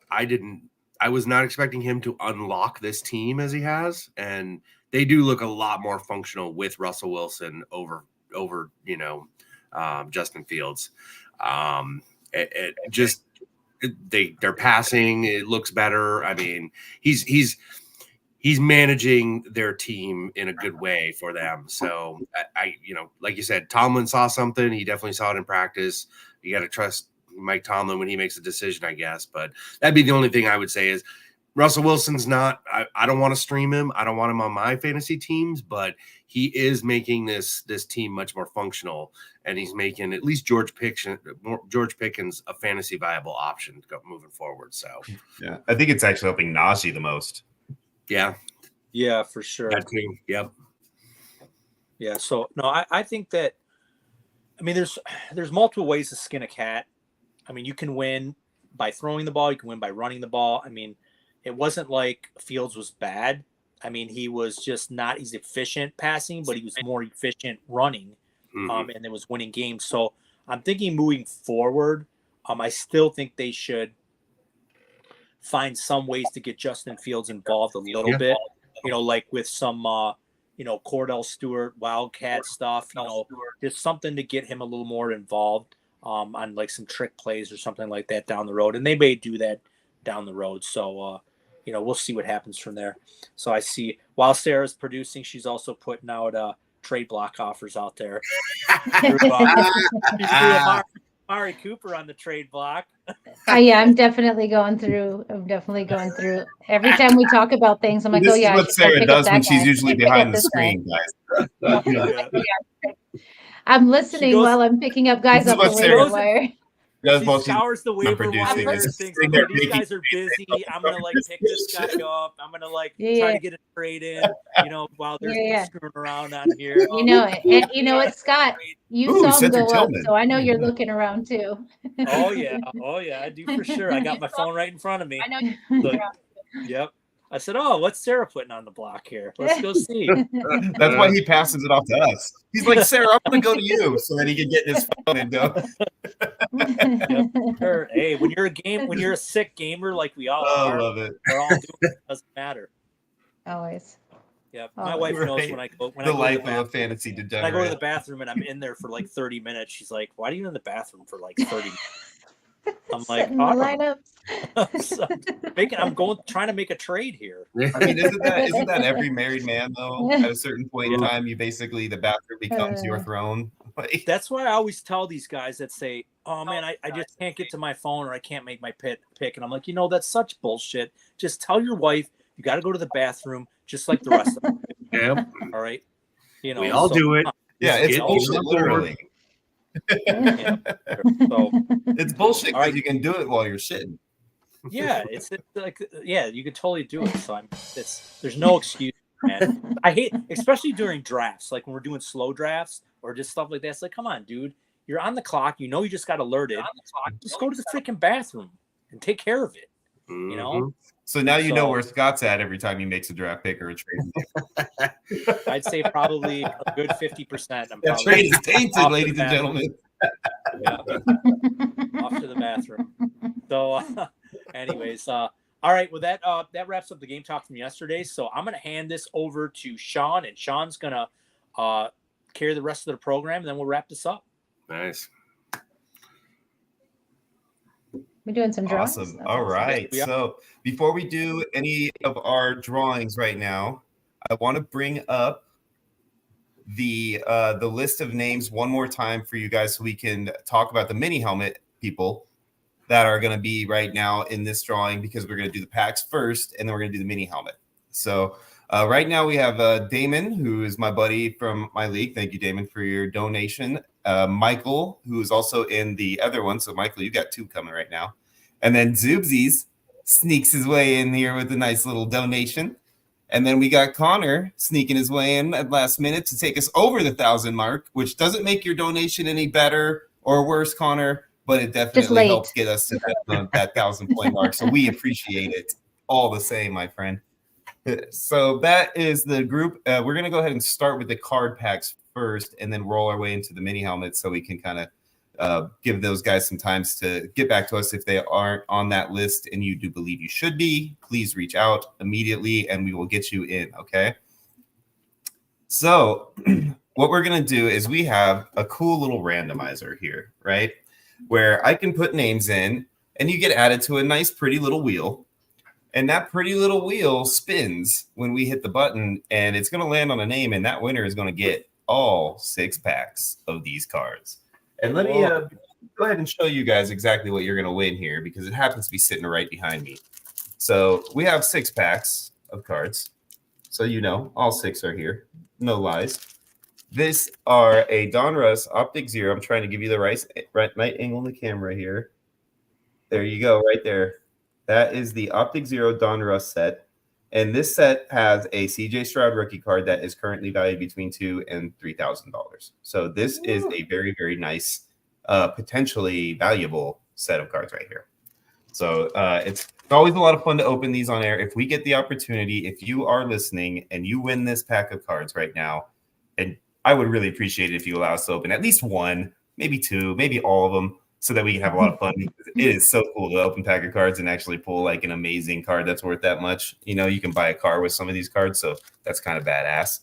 was not expecting him to unlock this team as he has, and they do look a lot more functional with Russell Wilson over Justin Fields. They're passing, it looks better. I mean, he's managing their team in a good way for them. So I like you said, Tomlin saw something. He definitely saw it in practice. You got to trust Mike Tomlin when he makes a decision, I guess. But that'd be the only thing I would say is Russell Wilson's not, I don't want to stream him. I don't want him on my fantasy teams, but he is making this team much more functional, and he's making at least George Pickens a fantasy viable option to go moving forward. So yeah, I think it's actually helping Najee the most. Yeah, for sure. That too. Yep. Yeah. So no, I think that, I mean, there's multiple ways to skin a cat. I mean, you can win by throwing the ball. You can win by running the ball. I mean, it wasn't like Fields was bad. I mean, he was just not as efficient passing, but he was more efficient running, and it was winning games. So I'm thinking moving forward, I still think they should find some ways to get Justin Fields involved a little bit, like with some, Cordell Stewart, Wildcat stuff, just something to get him a little more involved on like some trick plays or something like that down the road. And they may do that down the road. So, we'll see what happens from there. So I see while Sarah's producing, she's also putting out trade block offers out there. Mari Cooper on the trade block. Yeah, I'm definitely going through. Every time we talk about things, I'm like, this oh yeah. This is what Sarah does when she's usually behind the screen, guys. I'm listening while I'm picking up guys up the waiver wire. She scours the waiver wire and thinks, okay, these guys are busy. I'm gonna pick this guy up. I'm gonna try to get a trade in, while they're screwing around on here. You know it. And you know what, Scott? You saw him go up, so I know you're looking around too. Oh yeah, I do for sure. I got my phone right in front of me. I know. Yep. I said, "Oh, what's Sarah putting on the block here? Let's go see." That's why he passes it off to us. He's like, "Sarah, I'm going to go to you," so that he can get his phone and go. Yep, sure. Hey, when you're a sick gamer like we all are, I love it. we're all doing it. Doesn't matter. Always. Yep. My wife knows when I go to a fantasy degenerate. When I go to the bathroom and I'm in there for 30 minutes, she's like, "Why are you in the bathroom for 30 minutes?" I'm like, trying to make a trade here. I mean, isn't that every married man though? At a certain point in time, the bathroom becomes your throne. That's why I always tell these guys that say, "Oh man, I just can't get to my phone or I can't make my pick." And I'm like, that's such bullshit. Just tell your wife you got to go to the bathroom, just like the rest of them. Yeah. All right. We all do it. Yeah, it's bullshit, literally. Yeah. So it's bullshit because you can do it while you're shitting. Yeah, it's you could totally do it. So there's no excuse, man. I hate, especially during drafts, like when we're doing slow drafts or just stuff like that. It's like, come on, dude, You're on the clock. You know you just got alerted. Just go to the freaking bathroom and take care of it. You know. So now you know where Scott's at every time he makes a draft pick or a trade. I'd say probably a good 50%. That trade is tainted, ladies and gentlemen. Yeah. Off to the bathroom. So, anyways, all right. Well, that wraps up the game talk from yesterday. So I'm going to hand this over to Sean, and Sean's going to carry the rest of the program, and then we'll wrap this up. Nice. We're doing some drawings. Awesome. All right. Yeah. So before we do any of our drawings right now, I want to bring up the list of names one more time for you guys so we can talk about the mini helmet people that are going to be right now in this drawing, because we're going to do the packs first and then we're going to do the mini helmet. So right now we have Damon, who is my buddy from my league. Thank you, Damon, for your donation. Michael, who is also in the other one. So Michael, you got 2 coming right now. And then Zoobsies sneaks his way in here with a nice little donation. And then we got Connor sneaking his way in at last minute to take us over the 1,000 mark, which doesn't make your donation any better or worse, Connor, but it definitely helps get us to that 1,000-point mark. So we appreciate it all the same, my friend. So that is the group. We're going to go ahead and start with the card packs first and then roll our way into the mini helmets so we can kind of give those guys some time to get back to us. If they aren't on that list and you do believe you should be, please reach out immediately and we will get you in, okay? So what we're going to do is we have a cool little randomizer here, right? Where I can put names in and you get added to a nice pretty little wheel. And that pretty little wheel spins when we hit the button, and it's going to land on a name, and that winner is going to get all 6 packs of these cards. And let me go ahead and show you guys exactly what you're going to win here, because it happens to be sitting right behind me. So we have 6 packs of cards. So you know, all 6 are here. No lies. This are a Donruss Optic Zero. I'm trying to give you the right angle on the camera here. There you go, right there. That is the Optic Zero Donruss set. And this set has a CJ Stroud rookie card that is currently valued between $2,000 and $3,000. So this is a very, very nice, potentially valuable set of cards right here. So it's always a lot of fun to open these on air. If we get the opportunity, if you are listening and you win this pack of cards right now, and I would really appreciate it if you allow us to open at least 1, maybe 2, maybe all of them, so that we can have a lot of fun. It is so cool to open pack of cards and actually pull like an amazing card that's worth that much. You know, you can buy a car with some of these cards, so that's kind of badass.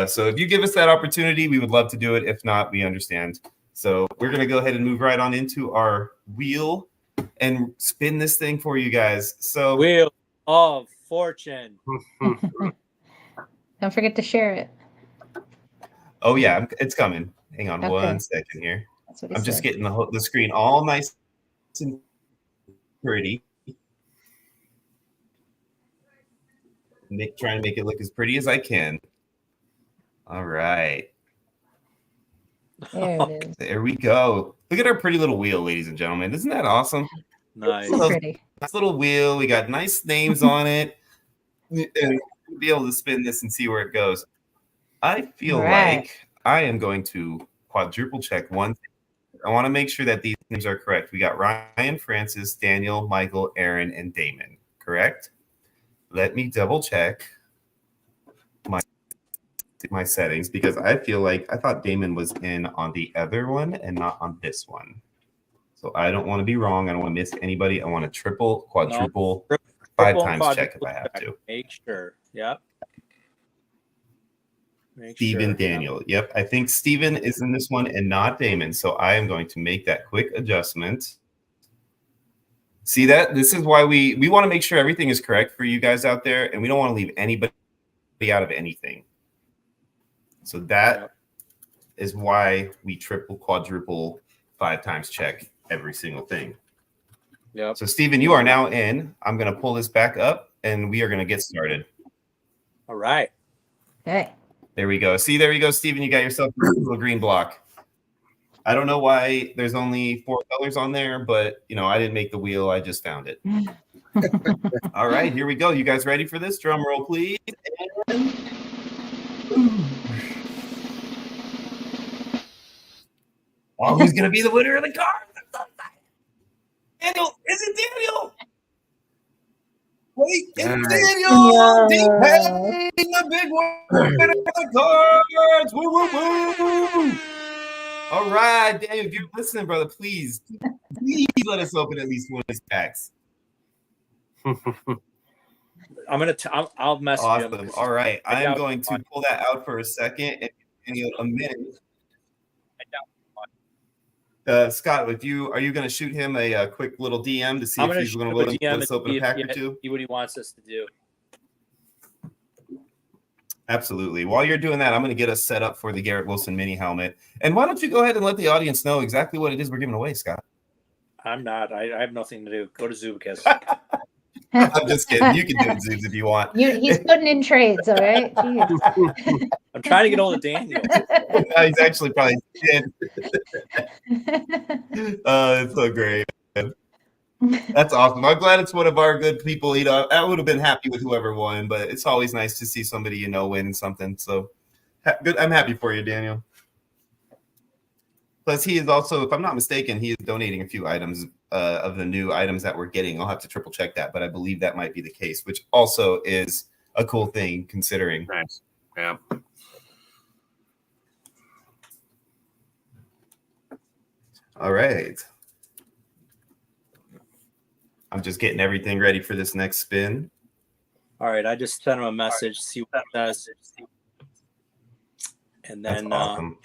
So if you give us that opportunity, we would love to do it. If not, we understand. So we're going to go ahead and move right on into our wheel and spin this thing for you guys. So Wheel of Fortune. Don't forget to share it. Oh yeah, it's coming. Hang on 1 second here. I'm just getting the screen all nice and pretty. Trying to make it look as pretty as I can. All right. There it is. There we go. Look at our pretty little wheel, ladies and gentlemen. Isn't that awesome? Nice. So pretty. Nice little wheel. We got nice names on it. And we'll be able to spin this and see where it goes. I feel like I am going to quadruple check one thing. I want to make sure that these names are correct. We got Ryan, Francis, Daniel, Michael, Aaron, and Damon. Correct? Let me double check my settings, because I feel like I thought Damon was in on the other one and not on this one. So I don't want to be wrong. I don't want to miss anybody. I want to triple, quadruple, 5 times check if I have to. Make sure. Yep. Steven Daniel. Yep. I think Steven is in this one and not Damon. So I am going to make that quick adjustment. See that? This is why we want to make sure everything is correct for you guys out there, and we don't want to leave anybody out of anything. So that is why we triple, quadruple, 5 times check every single thing. Yep. So Steven, you are now in. I'm going to pull this back up and we are going to get started. All right. Okay. There we go. See, there you go, Steven. You got yourself a little green block. I don't know why there's only 4 colors on there, but you know, I didn't make the wheel. I just found it. All right, here we go. You guys ready for this? Drum roll, please. And Oh, who's going to be the winner of the car? Daniel. Is it Daniel? Wait, it's Daniel. Hey, the big winner of the cards. Woo, woo, woo. All right, Daniel, if you're listening, brother, please let us open at least one of these packs. I'll message Awesome. him. All right, I'm going to pull that out for a second and give you a minute. Scott, are you going to shoot him a quick little DM to see if he's going to let us open a pack or two? See what he wants us to do. Absolutely. While you're doing that, I'm going to get us set up for the Garrett Wilson mini helmet. And why don't you go ahead and let the audience know exactly what it is we're giving away, Scott? I'm not. I have nothing to do. Go to Zubicus. I'm just kidding. You can do it, Zoobs, if you want. He's putting in trades, all right? Jeez. I'm trying to get hold of Daniel. No, he's actually probably dead. It's so great. That's awesome. I'm glad it's one of our good people. You know, I would have been happy with whoever won, but it's always nice to see somebody you know win something. So good. I'm happy for you, Daniel. Plus, he is also, if I'm not mistaken, he is donating a few items of the new items that we're getting. I'll have to triple check that, but I believe that might be the case, which also is a cool thing considering. Nice. Yeah. All right. I'm just getting everything ready for this next spin. All right, I just sent him a message, see what it says. And then awesome.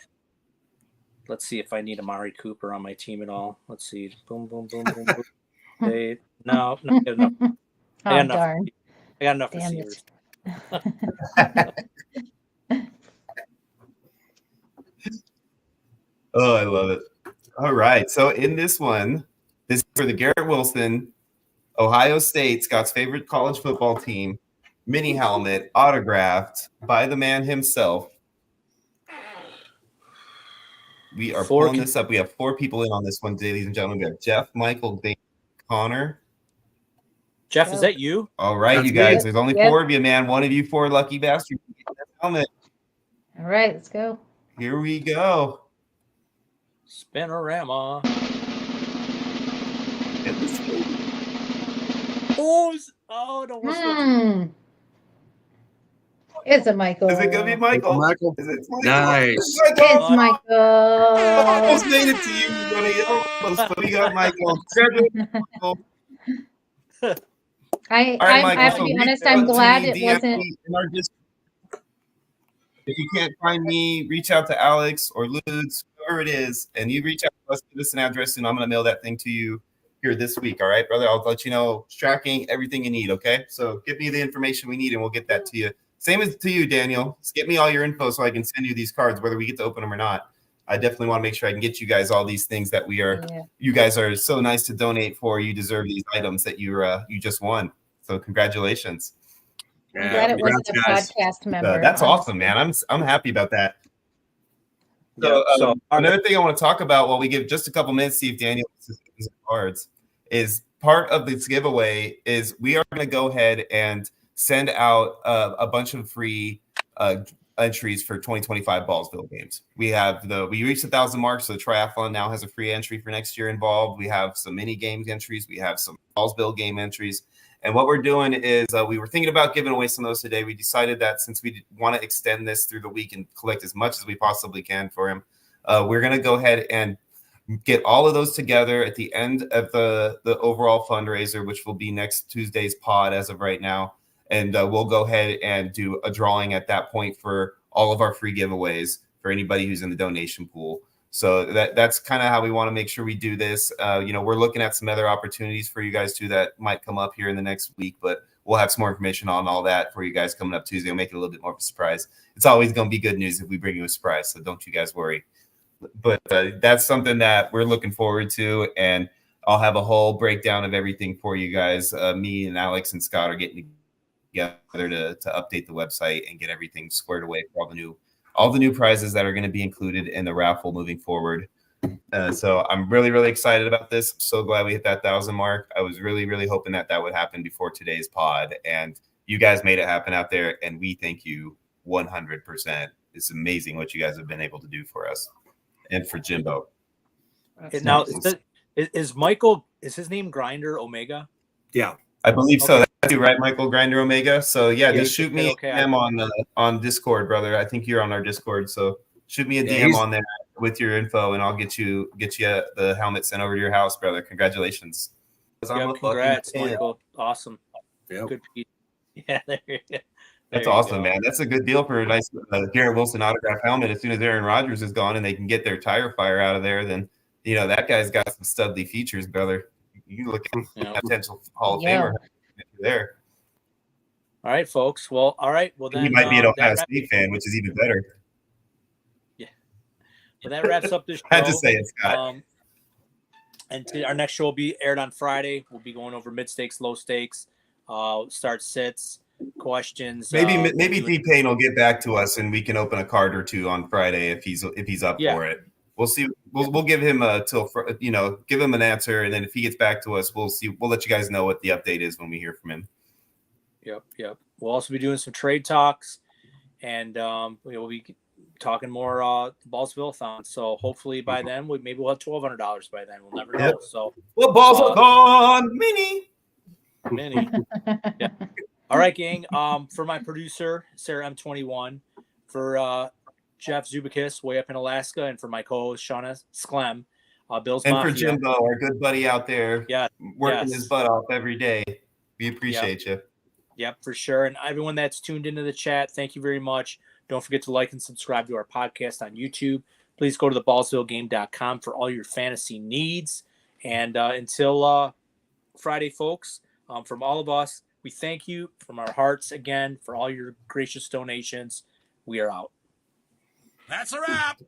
Let's see if I need Amari Cooper on my team at all. Let's see. Boom, boom, boom, boom, boom. Okay. No, not good enough. I got enough receivers. Oh, I love it. All right. So in this one, this is for the Garrett Wilson, Ohio State, Scott's favorite college football team, mini helmet, autographed by the man himself. We are pulling this up. We have 4 people in on this one, ladies and gentlemen. We have Jeff, Michael, Dave, Connor. Jeff, is that you? All right, you guys. There's only 4 of you, man. One of you 4 lucky bastards. Helmet. All right, let's go. Here we go. Spinorama. No. It's a Michael. Is it going to be Michael? Michael. Is it Michael? Nice. It's Michael. Almost made it to you, buddy. Almost, but we got Michael. I have to be honest, I'm glad it wasn't. If you can't find me, reach out to Alex or Lutz, whoever it is, and you reach out to us, give us an address, and I'm going to mail that thing to you here this week. All right, brother? I'll let you know tracking everything you need, okay? So give me the information we need, and we'll get that to you. Same as to you, Daniel. Just get me all your info so I can send you these cards, whether we get to open them or not. I definitely want to make sure I can get you guys all these things that we are. Yeah. You guys are so nice to donate for. You deserve these items that you just won. So congratulations. I'm glad it wasn't a podcast member. That's awesome, man. I'm happy about that. So, another thing I want to talk about while we give just a couple minutes, see if Daniel has his cards, is part of this giveaway is we are going to go ahead and send out a bunch of free entries for 2025 Ballsville games. We reached 1,000 marks, so the triathlon now has a free entry for next year involved. We have some mini games entries. We have some Ballsville game entries. And what we're doing is we were thinking about giving away some of those today. We decided that since we want to extend this through the week and collect as much as we possibly can for him, we're going to go ahead and get all of those together at the end of the overall fundraiser, which will be next Tuesday's pod as of right now. And we'll go ahead and do a drawing at that point for all of our free giveaways for anybody who's in the donation pool. So that's kind of how we want to make sure we do this. We're looking at some other opportunities for you guys too that might come up here in the next week, but we'll have some more information on all that for you guys coming up Tuesday. We'll make it a little bit more of a surprise. It's always going to be good news if we bring you a surprise, so don't you guys worry. But that's something that we're looking forward to, and I'll have a whole breakdown of everything for you guys. Me and Alex and Scott are getting together to update the website and get everything squared away for all the new prizes that are going to be included in the raffle moving forward. So I'm really, really excited about this. I'm so glad we hit that 1,000 mark. I was really, really hoping that would happen before today's pod, and you guys made it happen out there, and we thank you 100%. It's amazing what you guys have been able to do for us and for Jimbo. That's Now, nice. is Michael, is his name Grinder Omega? Yeah. I believe so. Okay. That's you, right, Michael Grinder Omega. So yeah, Yeah, just shoot me okay, a DM on Discord, brother. I think you're on our Discord, so shoot me a Yeah, DM on there with your info, and I'll get you the helmet sent over to your house, brother. Congratulations. Yeah, congrats, Michael. Awesome. Yep. Good piece. Yeah, there you go. That's There you awesome, go. man. That's a good deal for a nice Garrett Wilson autograph helmet. As soon as Aaron Rodgers is gone and they can get their tire fire out of there, then that guy's got some studly features, brother. You look at Yeah. potential Hall of Yeah. Famer there. All right, folks. Well, all right. Well, then He might be an Ohio that State fan, which is even better. Well, that wraps up this show. I had to say it, Scott. And our next show will be aired on Friday. We'll be going over mid stakes, low stakes, start sits, questions. Maybe T-Pain will get back to us and we can open a card or two on Friday if he's up for it. We'll see. We'll give him give him an answer, and then if he gets back to us, we'll see. We'll let you guys know what the update is when we hear from him. Yep. We'll also be doing some trade talks, and we'll be talking more Ballsville-thon. So hopefully by then we'll have $1,200 by then. We'll never know. Yep. So Balls are gone, mini. Yeah. All right, gang. For my producer Sarah M21, for Jeff Zubakis way up in Alaska, and for my co-host Shauna Sklem, Bill's And Mafia. for Jimbo, our good buddy out there, working his butt off every day. We appreciate you. Yep, for sure. And everyone that's tuned into the chat, thank you very much. Don't forget to like and subscribe to our podcast on YouTube. Please go to the ballsvillegame.com for all your fantasy needs. And until Friday, folks, from all of us, we thank you from our hearts again for all your gracious donations. We are out. That's a wrap.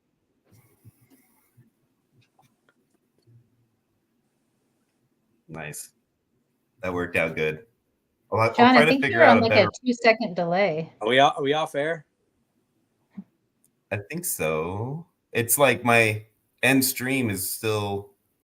Nice. That worked out good. I'll John, try I to think figure you're out on a like better. a 2-second delay. Are we off air? I think so. It's like my end stream is still